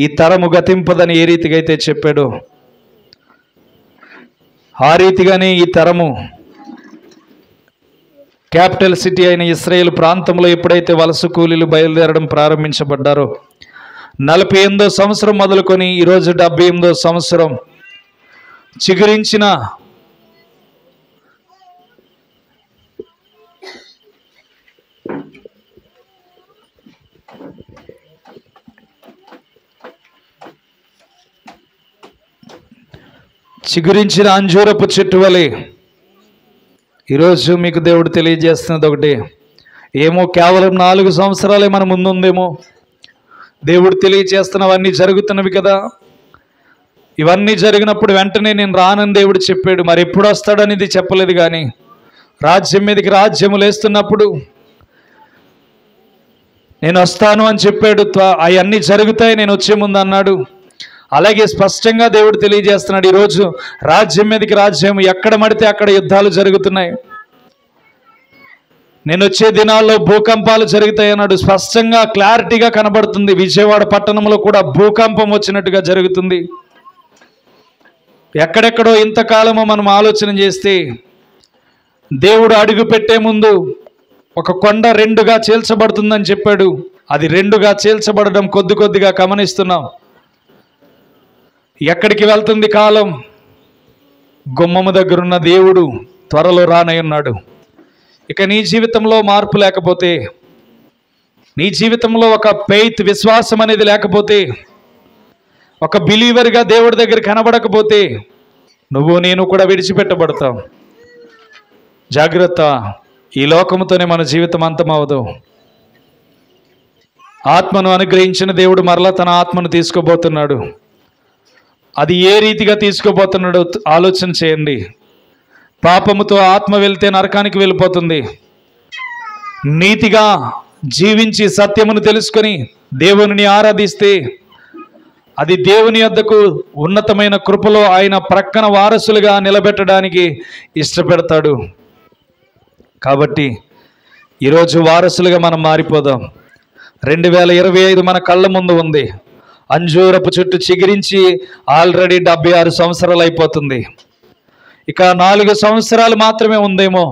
ఈ తరము గతింపదని ఏ రీతిగా అయితే చెప్పాడో ఆ రీతిగానే ఈ తరము క్యాపిటల్ సిటీ అయిన ఇశ్రాయేలు ప్రాంతంలో ఎప్పుడైతే వలస కూలీలు బయలుదేరడం ప్రారంభించబడ్డారో 48వ సంవత్సరం మొదలుకొని ఈరోజు 78వ సంవత్సరం చిగురించిన అంజూరపు చెట్టు వలె ఈరోజు మీకు దేవుడు తెలియజేస్తున్నది ఒకటే, ఏమో కేవలం 4 సంవత్సరాలే మన ముందుందేమో. దేవుడు తెలియజేస్తున్నవన్నీ జరుగుతున్నవి కదా, ఇవన్నీ జరిగినప్పుడు వెంటనే నేను రానని దేవుడు చెప్పాడు. మరి ఎప్పుడు వస్తాడనేది చెప్పలేదు. కానీ రాజ్యం మీదకి రాజ్యము లేస్తున్నప్పుడు నేను వస్తాను అని చెప్పాడు. అవన్నీ జరుగుతాయి నేను వచ్చే ముందు అన్నాడు. అలాగే స్పష్టంగా దేవుడు తెలియజేస్తున్నాడు. ఈరోజు రాజ్యం మీదకి రాజ్యం ఎక్కడ మడితే అక్కడ యుద్ధాలు జరుగుతున్నాయి. నేను వచ్చే దినాల్లో భూకంపాలు జరుగుతాయి అన్నాడు. స్పష్టంగా క్లారిటీగా కనబడుతుంది. విజయవాడ పట్టణంలో కూడా భూకంపం వచ్చినట్టుగా జరుగుతుంది. ఎక్కడెక్కడో ఇంతకాలమో మనం ఆలోచన చేస్తే దేవుడు అడుగు పెట్టే ముందు ఒక కొండ రెండుగా చీల్చబడుతుందని చెప్పాడు. అది రెండుగా చీల్చబడడం కొద్ది కొద్దిగా గమనిస్తున్నాం. ఎక్కడికి వెళ్తుంది కాలం? గుమ్మము దగ్గరున్న దేవుడు త్వరలో రానయ్యున్నాడు. ఇక నీ జీవితంలో మార్పు లేకపోతే, నీ జీవితంలో ఒక ఫెయిత్, విశ్వాసం అనేది లేకపోతే, ఒక బిలీవర్గా దేవుడి దగ్గర కనబడకపోతే నువ్వు నేను కూడా విడిచిపెట్టబడతాం. జాగ్రత్త, ఈ లోకముతోనే మన జీవితం అంతమవదు. ఆత్మను అనుగ్రహించిన దేవుడు మరలా తన ఆత్మను తీసుకోబోతున్నాడు. అది ఏ రీతిగా తీసుకోబోతున్నాడో ఆలోచన చేయండి. పాపముతో ఆత్మ వెళ్తే నరకానికి వెళ్ళిపోతుంది. నీతిగా జీవించి సత్యమును తెలుసుకొని దేవునిని ఆరాధిస్తే అది దేవుని యొద్దకు ఉన్నతమైన కృపలో ఆయన ప్రక్కన వారసులుగా నిలబెట్టడానికి ఇష్టపడతాడు. కాబట్టి ఈరోజు వారసులుగా మనం మారిపోదాం. 2025 మన కళ్ళ ముందు ఉంది. అంజూరపు చెట్టు చిగిరించి ఆల్రెడీ 76 సంవత్సరాలు అయిపోతుంది. ఇక 4 సంవత్సరాలు మాత్రమే ఉందేమో.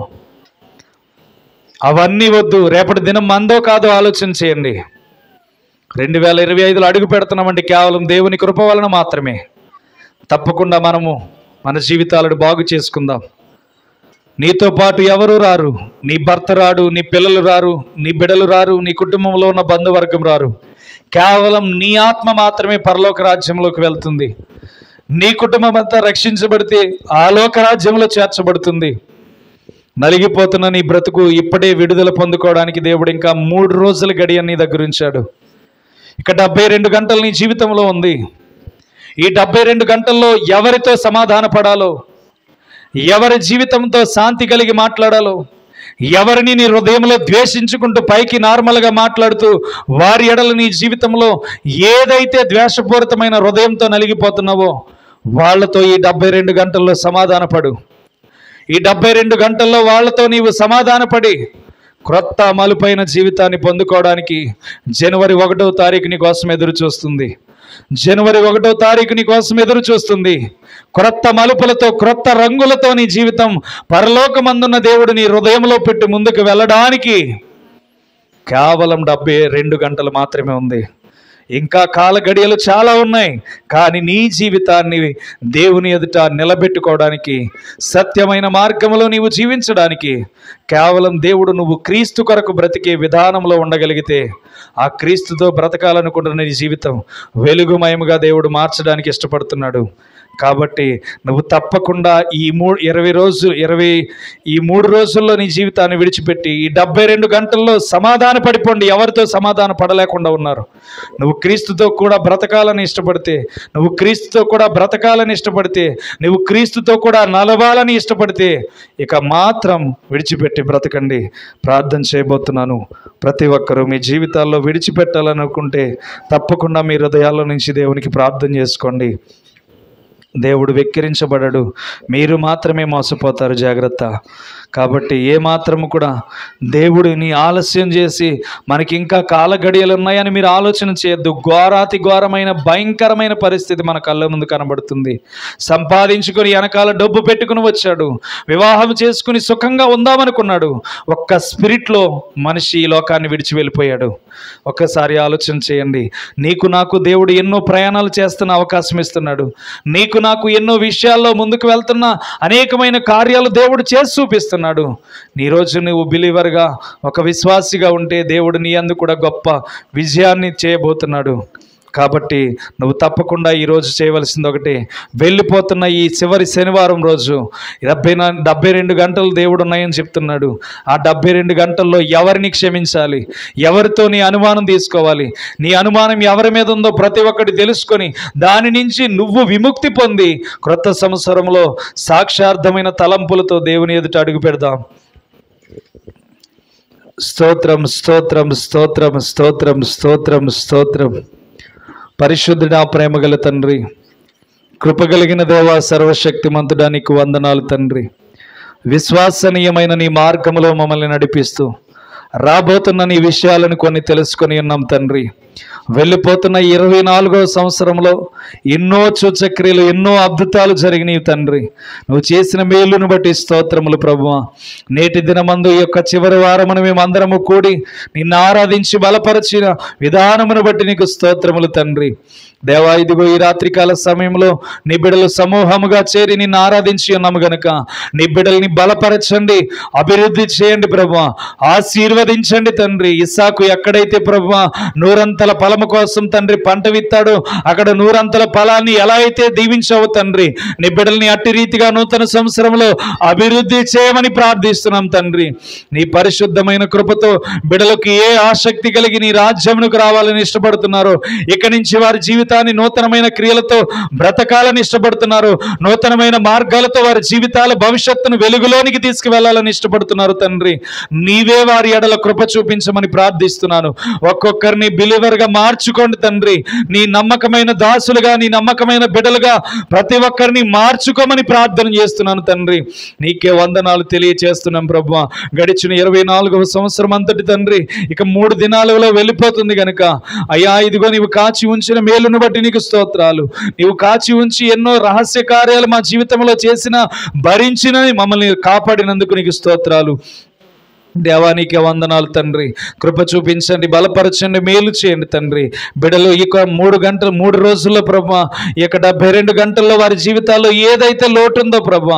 అవన్నీ వద్దు. రేపటి దినం మందో కాదో ఆలోచన చేయండి. 2025లో అడుగు పెడుతున్నామంటే కేవలం దేవుని కృప వలన మాత్రమే. తప్పకుండా మనము మన జీవితాలను బాగు చేసుకుందాం. నీతో పాటు ఎవరు రారు. నీ భర్త రాడు, నీ పిల్లలు రారు, నీ బిడ్డలు రారు, నీ కుటుంబంలో ఉన్న బంధువర్గం రారు. కేవలం నీ ఆత్మ మాత్రమే పరలోక రాజ్యంలోకి వెళ్తుంది. నీ కుటుంబం అంతా రక్షించబడితే ఆ లోక రాజ్యంలో చేర్చబడుతుంది. నలిగిపోతున్న నీ బ్రతుకు ఇప్పుడే విడుదల పొందుకోవడానికి దేవుడు ఇంకా 3 రోజుల గడియ నీ దగ్గర ఉంచాడు. ఇక 72 గంటలు నీ జీవితంలో ఉంది. ఈ 72 గంటల్లో ఎవరితో సమాధాన పడాలో, ఎవరి జీవితంతో శాంతి కలిగి మాట్లాడాలో, ఎవరిని నీ హృదయంలో ద్వేషించుకుంటూ పైకి నార్మల్గా మాట్లాడుతూ వారి ఎడల నీ జీవితంలో ఏదైతే ద్వేషపూరితమైన హృదయంతో నలిగిపోతున్నావో వాళ్లతో ఈ 72 గంటల్లో సమాధానపడు. ఈ 72 గంటల్లో వాళ్లతో నీవు సమాధానపడి క్రొత్త మలుపైన జీవితాన్ని పొందుకోవడానికి జనవరి 1వ తారీఖు నీ కోసం ఎదురు చూస్తుంది. జనవరి 1వ తారీఖు నీ కోసం ఎదురు చూస్తుంది. క్రొత్త మలుపులతో, క్రొత్త రంగులతో నీ జీవితం పరలోకమందున్న దేవుడు నీ హృదయంలో పెట్టి ముందుకు వెళ్ళడానికి కేవలం 72 గంటలు మాత్రమే ఉంది. ఇంకా కాల గడియలు చాలా ఉన్నాయి. కానీ నీ జీవితాన్ని దేవుని ఎదుట నిలబెట్టుకోవడానికి, సత్యమైన మార్గంలో నీవు జీవించడానికి కేవలం దేవుడు నువ్వు క్రీస్తు కొరకు బ్రతికే విధానంలో ఉండగలిగితే ఆ క్రీస్తుతో బ్రతకాలనుకుంటున్న నీ జీవితం వెలుగుమయముగా దేవుడు మార్చడానికి ఇష్టపడుతున్నాడు. కాబట్టి నువ్వు తప్పకుండా ఈ 3 రోజుల్లో నీ జీవితాన్ని విడిచిపెట్టి ఈ 72 గంటల్లో సమాధాన పడిపోండి. ఎవరితో సమాధాన పడలేకుండా ఉన్నారు. నువ్వు క్రీస్తుతో కూడా బ్రతకాలని ఇష్టపడితే, నువ్వు క్రీస్తుతో కూడా బ్రతకాలని ఇష్టపడితే, నువ్వు క్రీస్తుతో కూడా నలవాలని ఇష్టపడితే ఇక మాత్రం విడిచిపెట్టి బ్రతకండి. ప్రార్థన చేయబోతున్నాను. ప్రతి ఒక్కరూ మీ జీవితాల్లో విడిచిపెట్టాలనుకుంటే తప్పకుండా మీ హృదయాల్లో నుంచి దేవునికి ప్రార్థన చేసుకోండి. దేవుడు వెక్కిరించబడడు, మీరు మాత్రమే మోసపోతారు. జాగ్రత్త. కాబట్టి ఏ మాత్రము కూడా దేవుడిని ఆలస్యం చేసి మనకి ఇంకా కాల గడియలు ఉన్నాయని మీరు ఆలోచన చేయొద్దు. ఘోరాతి ఘోరమైన భయంకరమైన పరిస్థితి మన కళ్ళ ముందు కనబడుతుంది. సంపాదించుకొని వెనకాల డబ్బు పెట్టుకుని వచ్చాడు, వివాహం చేసుకుని సుఖంగా ఉందామనుకున్నాడు. ఒక్క స్పిరిట్లో మనిషి ఈ లోకాన్ని విడిచి వెళ్ళిపోయాడు. ఒక్కసారి ఆలోచన చేయండి. నీకు నాకు దేవుడు ఎన్నో ప్రయాణాలు చేస్తున్న అవకాశం ఇస్తున్నాడు. నీకు నాకు ఎన్నో విషయాల్లో ముందుకు వెళ్తున్న అనేకమైన కార్యాలు దేవుడు చేసి చూపిస్తున్నాడు. నీ రోజు నువ్వు బిలీవర్గా, ఒక విశ్వాసిగా ఉంటే దేవుడు నీ యందు కూడా గొప్ప విజయాన్ని చేయబోతున్నాడు. కాబట్టి నువ్వు తప్పకుండా ఈరోజు చేయవలసింది ఒకటే. వెళ్ళిపోతున్న ఈ చివరి శనివారం రోజు 72 గంటలు దేవుడు ఉన్నాయని చెప్తున్నాడు. ఆ 72 గంటల్లో ఎవరిని క్షమించాలి, ఎవరితో నీ అనుమానం తీసుకోవాలి, నీ అనుమానం ఎవరి మీద ఉందో ప్రతి ఒక్కటి తెలుసుకొని దాని నుంచి నువ్వు విముక్తి పొంది క్రొత్త సంవత్సరంలో సాక్షార్థమైన తలంపులతో దేవుని ఎదుట అడుగు పెడదాం. స్తోత్రం, స్తోత్రం, స్తోత్రం, స్తోత్రం, స్తోత్రం, స్తోత్రం. పరిశుద్ధుడా, ప్రేమగల తండ్రి, కృపగలిగిన దేవా, సర్వశక్తిమంతుడా, నీకు వందనాలు తండ్రి. విశ్వసనీయమైన నీ మార్గంలో మమ్మల్ని నడిపిస్తూ రాబోతున్న నీ విషయాలను కొన్ని తెలుసుకొని ఉన్నాం తండ్రి. వెళ్ళిపోతున్న 24వ సంవత్సరంలో ఎన్నో సూచక్రియలు, ఎన్నో అద్భుతాలు జరిగినాయి తండ్రి. నువ్వు చేసిన మేలును బట్టి స్తోత్రములు ప్రభువా. నేటి దినమందు ఈ యొక్క చివరి వారమును మేమందరము కూడి నిన్ను ఆరాధించి బలపరిచిన విధానమును బట్టి నీకు స్తోత్రములు తండ్రి. దేవా, ఇదిగో ఈ రాత్రికాల సమయంలో నీ బిడ్డలు సమూహముగా చేరి నిన్ను ఆరాధించి ఉన్నాము గనుక నీ బిడ్డల్ని బలపరచండి, అభివృద్ధి చేయండి ప్రభువా, ఆశీర్వదించండి తండ్రి. ఇస్సాకు ఎక్కడైతే ప్రభువా నూరంతల ఫలము కోసం తండ్రి పంట విత్తాడో అక్కడ నూరంతల ఫలాన్ని ఎలా అయితే దీవించావు తండ్రి, నీ బిడ్డల్ని అట్టి రీతిగా నూతన సంవత్సరంలో అభివృద్ధి చేయమని ప్రార్థిస్తున్నాం తండ్రి. నీ పరిశుద్ధమైన కృపతో బిడ్డలకు ఏ ఆసక్తి కలిగి నీ రాజ్యమునకు రావాలని ఇష్టపడుతున్నారో, ఇక నుంచి వారి జీవితాన్ని నూతనమైన క్రియలతో బ్రతకాలని ఇష్టపడుతున్నారు, నూతనమైన మార్గాలతో వారి జీవితాల భవిష్యత్తును వెలుగులోనికి తీసుకువెళ్లాలని ఇష్టపడుతున్నారు తండ్రి. నీవే వారి ఎడల కృప చూపించమని ప్రార్థిస్తున్నాను. ఒక్కొక్కరిని బిలీవర్గా మార్చుకోండి తండ్రి. నీ నమ్మకమైన దాసులుగా, నీ నమ్మకమైన బిడ్డలుగా ప్రతి ఒక్కరిని మార్చుకోమని ప్రార్థన చేస్తున్నాను తండ్రి. నీకే వందనాలు తెలియచేస్తున్నాం ప్రభువా. గడిచిన 24వ సంవత్సరం అంతటి తండ్రి ఇక 3 దినాలలో వెళ్ళిపోతుంది గనుక అయ్యా, ఇదిగో నీవు కాచి ఉంచిన మేలును బట్టి నీకు స్తోత్రాలు. నీవు కాచి ఉంచి ఎన్నో రహస్య కార్యాలు మా జీవితంలో చేసిన, భరించిన, మమ్మల్ని కాపాడినందుకు నీకు స్తోత్రాలు. దేవానికి వందనాలు తండ్రి. కృప చూపించండి, బలపరచండి, మేలు చేయండి తండ్రి. బిడ్డలు ఈ 3 రోజుల్లో ప్రభా, ఈ 72 గంటల్లో వారి జీవితాల్లో ఏదైతే లోటు ఉందో ప్రభా,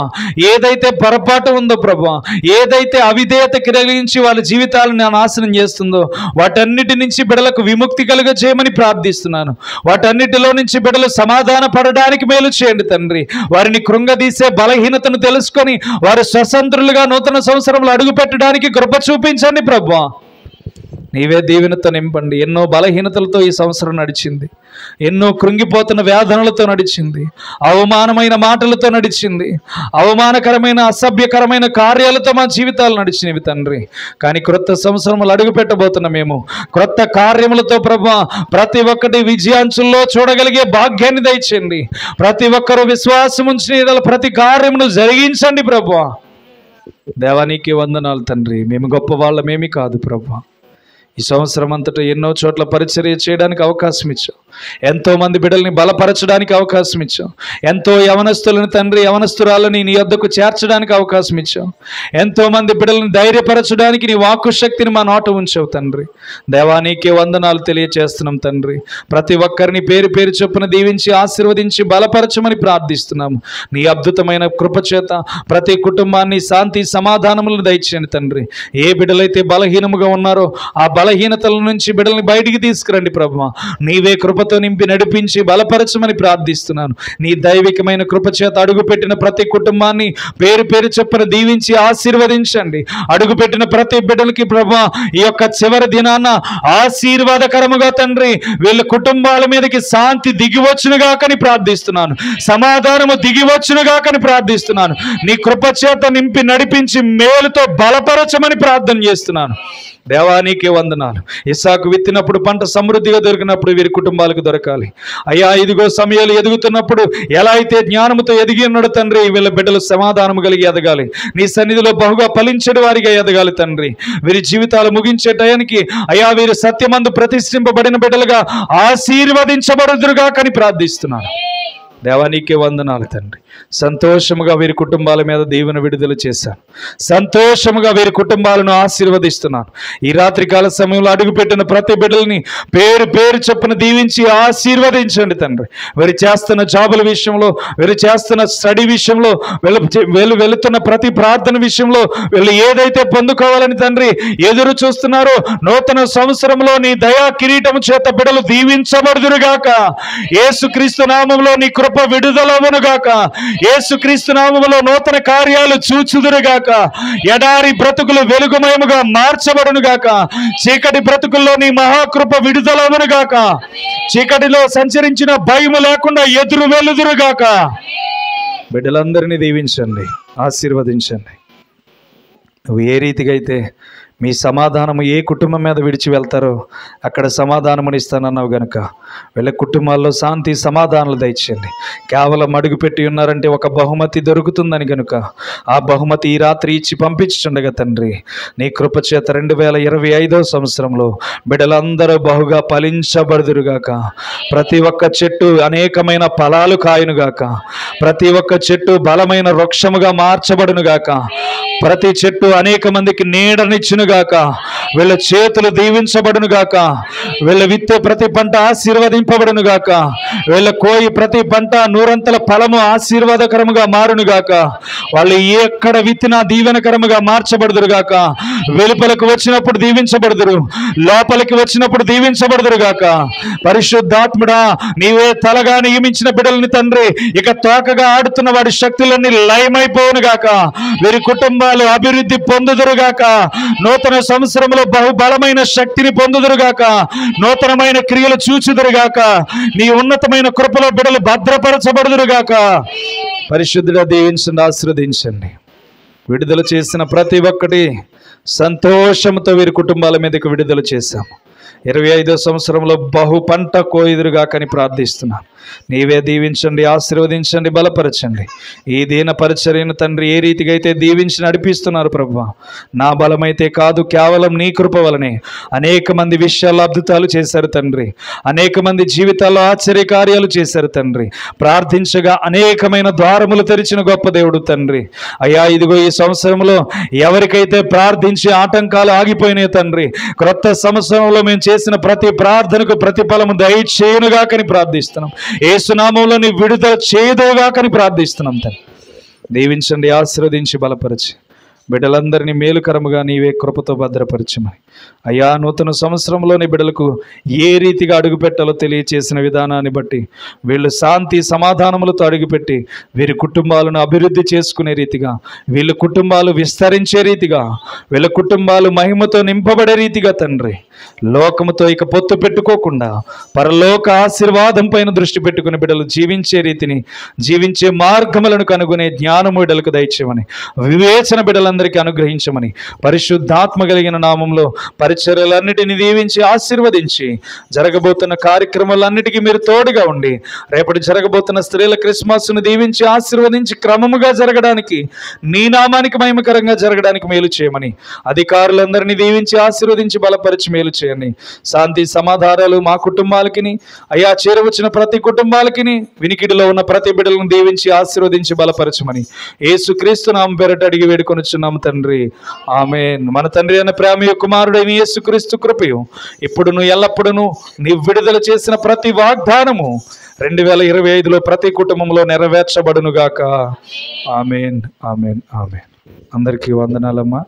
ఏదైతే పొరపాటు ఉందో ప్రభా, ఏదైతే అవిధేయత కలిగించి వాళ్ళ జీవితాలను నాశనం చేస్తుందో వాటన్నిటి నుంచి బిడ్డలకు విముక్తి కలుగ చేయమని ప్రార్థిస్తున్నాను. వాటన్నిటిలో నుంచి బిడ్డలు సమాధాన పడడానికి మేలు చేయండి తండ్రి. వారిని కృంగదీసే బలహీనతను తెలుసుకొని వారు స్వతంత్రులుగా నూతన సంవత్సరంలో అడుగు పెట్టడానికి కృప చూపించండి ప్రభువా. నీవే దీవెనతో నింపండి. ఎన్నో బలహీనతలతో ఈ సంవత్సరం నడిచింది, ఎన్నో కృంగిపోతున్న వేదనలతో నడిచింది, అవమానమైన మాటలతో నడిచింది, అవమానకరమైన అసభ్యకరమైన కార్యాలతో మా జీవితాలు నడిచినవి తండ్రి. కానీ క్రొత్త సంవత్సరములు అడుగు పెట్టబోతున్న మేము క్రొత్త కార్యములతో ప్రభువా ప్రతి ఒక్కటి విజయాంచుల్లో చూడగలిగే భాగ్యాన్ని దయచేయండి. ప్రతి ఒక్కరూ విశ్వాసం ఉంచిన ప్రతి కార్యమును జరిగించండి ప్రభువా. దేవానికి వందనాలు తండ్రి. మేము గొప్ప వాళ్ళమేమీ కాదు ప్రభువా. ఈ సంవత్సరం అంతటా ఎన్నో చోట్ల పరిచర్య చేయడానికి అవకాశం ఇచ్చాం. ఎంతోమంది బిడ్డల్ని బలపరచడానికి అవకాశం ఇచ్చాం. ఎంతో యవనస్తులను తండ్రి, యవనస్తురాలని నీ యొద్దకు చేర్చడానికి అవకాశం ఇచ్చాం. ఎంతోమంది బిడ్డలను ధైర్యపరచడానికి నీ వాక్కు శక్తిని మా నోట ఉంచావు తండ్రి. దేవానికి వందనాలు తెలియచేస్తున్నాం తండ్రి. ప్రతి ఒక్కరిని పేరు పేరు చొప్పున దీవించి ఆశీర్వదించి బలపరచమని ప్రార్థిస్తున్నాము. నీ అద్భుతమైన కృపచేత ప్రతి కుటుంబాన్ని శాంతి సమాధానములను దయచేయండి తండ్రి. ఏ బిడ్డలైతే బలహీనముగా ఉన్నారో ఆ బలహీనతల నుంచి బిడ్డల్ని బయటికి తీసుకురండి ప్రభువా. నీవే కృపతో నింపి నడిపించి బలపరచమని ప్రార్థిస్తున్నాను. నీ దైవికమైన కృపచేత అడుగుపెట్టిన ప్రతి కుటుంబాన్ని పేరు పేరు చొప్పున దీవించి ఆశీర్వదించండి. అడుగుపెట్టిన ప్రతి బిడ్డలకి ప్రభువా ఈ యొక్క చివరి దినాన ఆశీర్వాదకరముగా తండ్రి వీళ్ళ కుటుంబాల మీదకి శాంతి దిగివచ్చునుగాకని ప్రార్థిస్తున్నాను. సమాధానము దిగివచ్చునుగాకని ప్రార్థిస్తున్నాను. నీ కృపచేత నింపి నడిపించి మేలుతో బలపరచమని ప్రార్థన చేస్తున్నాను. దేవానికి వందనాలు. ఇస్సాకు విత్తినప్పుడు పంట సమృద్ధిగా దొరికినప్పుడు వీరి కుటుంబాలకు దొరకాలి అయ్యా. ఇదిగో సమయాలు ఎదుగుతున్నప్పుడు ఎలా అయితే జ్ఞానముతో ఎదిగి ఉన్నాడు తండ్రి, వీళ్ళ బిడ్డలు సమాధానము కలిగి ఎదగాలి. నీ సన్నిధిలో బహుగా ఫలించడు వారిగా ఎదగాలి తండ్రి. వీరి జీవితాలు ముగించే టయానికి అయ్యా వీరు సత్యమందు ప్రతిష్ఠింపబడిన బిడ్డలుగా ఆశీర్వదించబడుదురుగా కని ప్రార్థిస్తున్నాను. దేవానికి వందనాలు తండ్రి. సంతోషముగా వీరి కుటుంబాల మీద దీవెన విడుదల చేశాను. సంతోషముగా వీరి కుటుంబాలను ఆశీర్వదిస్తున్నాను. ఈ రాత్రికాల సమయంలో అడుగుపెట్టిన ప్రతి బిడ్డల్ని పేరు పేరు చొప్పున దీవించి ఆశీర్వదించండి తండ్రి. వీరు చేస్తున్న జాబుల విషయంలో, వీరు చేస్తున్న స్టడీ విషయంలో, వెళుతున్న ప్రతి ప్రార్థన విషయంలో వీళ్ళు ఏదైతే పొందుకోవాలని తండ్రి ఎదురు చూస్తున్నారో నూతన సంవత్సరంలో నీ దయా కిరీటము చేత బిడ్డలు దీవించబడుదురుగాక. యేసుక్రీస్తు నామములో నీ కృప విడుదలవునుగాక. యేసుక్రీస్తు నామములో నూతన కార్యాలు చూచుదురుగాక. ఎడారి బ్రతుకులు వెలుగుమయముగా మార్చబడునుగాక. చీకటి బ్రతుకుల్లో నీ మహాకృప విడుదలవునుగాక. చీకటిలో సంచరించిన భయము లేకుండా ఎదురు వెలుదురుగాక. బిడ్డలందరినీ దీవించండి, ఆశీర్వదించండి. నువ్వు ఏ రీతిగా అయితే మీ సమాధానము ఏ కుటుంబం మీద విడిచి వెళ్తారో అక్కడ సమాధానమునిస్తానన్నావు గనుక వీళ్ళ కుటుంబాల్లో శాంతి సమాధానాలు దయచేయండి. కేవలం అడుగుపెట్టి ఉన్నారంటే ఒక బహుమతి దొరుకుతుందని గనుక ఆ బహుమతి ఈ రాత్రి ఇచ్చి పంపించుండగా తండ్రి, నీ కృపచేత 2025వ సంవత్సరంలో బిడ్డలందరూ బహుగా ఫలించబడుదురుగాక. ప్రతి ఒక్క చెట్టు అనేకమైన ఫలాలు కాయునుగాక. ప్రతి ఒక్క చెట్టు బలమైన వృక్షముగా మార్చబడునుగాక. ప్రతి చెట్టు అనేక మందికి నీడనిచ్చునుగాక. వీళ్ళ చేతులు దీవించబడునుగాక. వీళ్ళ విత్తే ప్రతి పంట ఆశీర్వదింపబడునుగాక. వీళ్ళ కోయి ప్రతి పంట నూరంతల ఫలము ఆశీర్వాదకరముగా మారునుగాక. వాళ్ళు ఎక్కడ విత్తినా దీవెనకరముగా మార్చబడుదురుగాక. వెలుపలకు వచ్చినప్పుడు దీవించబడుదురు, లోపలికి వచ్చినప్పుడు దీవించబడుదురుగాక. పరిశుద్ధాత్ముడా, నీవే తలగా నియమించిన బిడ్డలని తండ్రి, ఇక తోకగా ఆడుతున్న వాడి శక్తులన్నీ లయమైపోవునుగాక. వీరి కుటుంబాలు అభివృద్ధి పొందుదురుగాక. నూతన సంవత్సరంలో బహుబలమైన శక్తిని పొందుదురుగాక. నూతనమైన క్రియలు చూచుదురుగాక. నీ ఉన్నతమైన కృపలో బిడ్డలు భద్రపరచబడుదురుగాక. పరిశుద్ధుడా, దీవించండి, ఆశీర్వదించండి. విడుదల చేసిన ప్రతి ఒక్కటి సంతోషంతో వీరి కుటుంబాల మీదకి విడుదల చేశాము. 25వ సంవత్సరంలో బహు పంట కోయుదురుగాకని ప్రార్థిస్తున్నాను. నీవే దీవించండి, ఆశీర్వదించండి, బలపరచండి. ఈ దీన పరిచర్యను తండ్రి ఏ రీతిగా అయితే దీవించి నడిపిస్తున్నారు ప్రభువా, నా బలమైతే కాదు, కేవలం నీ కృప వలనే అనేక మంది విషయాల్లో అద్భుతాలు చేశారు తండ్రి. అనేక మంది జీవితాల్లో ఆశ్చర్యకార్యాలు చేశారు తండ్రి. ప్రార్థించగా అనేకమైన ద్వారములు తెరిచిన గొప్ప దేవుడు తండ్రి. అయ్యా, ఇదిగో ఈ సంవత్సరంలో ఎవరికైతే ప్రార్థించే ఆటంకాలు ఆగిపోయినాయి తండ్రి, క్రొత్త సంవత్సరంలో మేము చేసిన ప్రతి ప్రార్థనకు ప్రతిఫలము దయచేయునుగాకని ప్రార్థిస్తున్నాం. యేసునామములో నీ విడుదల చేయదుగాకని ప్రార్థిస్తున్నాం తండ్రి. దీవించండి, ఆశీర్వదించి, బలపరిచి బిడ్డలందరినీ మేలుకరముగా నీవే కృపతో భద్రపరచమని. అయ్యా, నూతన సంవత్సరంలోని బిడ్డలకు ఏ రీతిగా అడుగుపెట్టాలో తెలియచేసిన విధానాన్ని బట్టి వీళ్ళు శాంతి సమాధానములతో అడుగుపెట్టి వీరి కుటుంబాలను అభివృద్ధి చేసుకునే రీతిగా, వీళ్ళ కుటుంబాలు విస్తరించే రీతిగా, వీళ్ళ కుటుంబాలు మహిమతో నింపబడే రీతిగా తండ్రి, లోకముతో ఇక పొత్తు పెట్టుకోకుండా పరలోక ఆశీర్వాదం పైన దృష్టి పెట్టుకుని బిడ్డలు జీవించే రీతిని, జీవించే మార్గములను కనుగొనే జ్ఞానము బిడ్డలకు దయచేయమని, వివేచన బిడ్డలందరికీ అనుగ్రహించమని పరిశుద్ధాత్మ కలిగిన నామంలో పరిచర్యలన్నిటిని దీవించి ఆశీర్వదించి జరగబోతున్న కార్యక్రమాలన్నిటికీ మీరు తోడుగా ఉండి రేపటి జరగబోతున్న స్త్రీల క్రిస్మస్ను దీవించి ఆశీర్వదించి క్రమముగా జరగడానికి, నీ నామానికి మహిమకరంగా జరగడానికి మేలు చేయమని, అధికారులందరినీ దీవించి ఆశీర్వదించి బలపరిచి మేలు చేయండి. శాంతి సమాధానాలు మా కుటుంబాలకి, అయ్యా చేరవచ్చిన ప్రతి కుటుంబాలకి, వినికిడిలో ఉన్న ప్రతి బిడ్డలను దీవించి ఆశీర్వదించి బలపరచమని యేసుక్రీస్తు నామం పేరట అడిగి వేడుకొనుచున్నాము తండ్రి, ఆమేన్. మన తండ్రి అయిన ప్రేమ కుమారుడైన యేసుక్రీస్తు కృపయు ఇప్పుడును ఎల్లప్పుడూ నీ విడుదల చేసిన ప్రతి వాగ్దానము 2025లో ప్రతి కుటుంబంలో నెరవేర్చబడునుగాక. ఆమేన్, ఆమేన్, ఆమేన్. అందరికీ వందనాలమ్మా.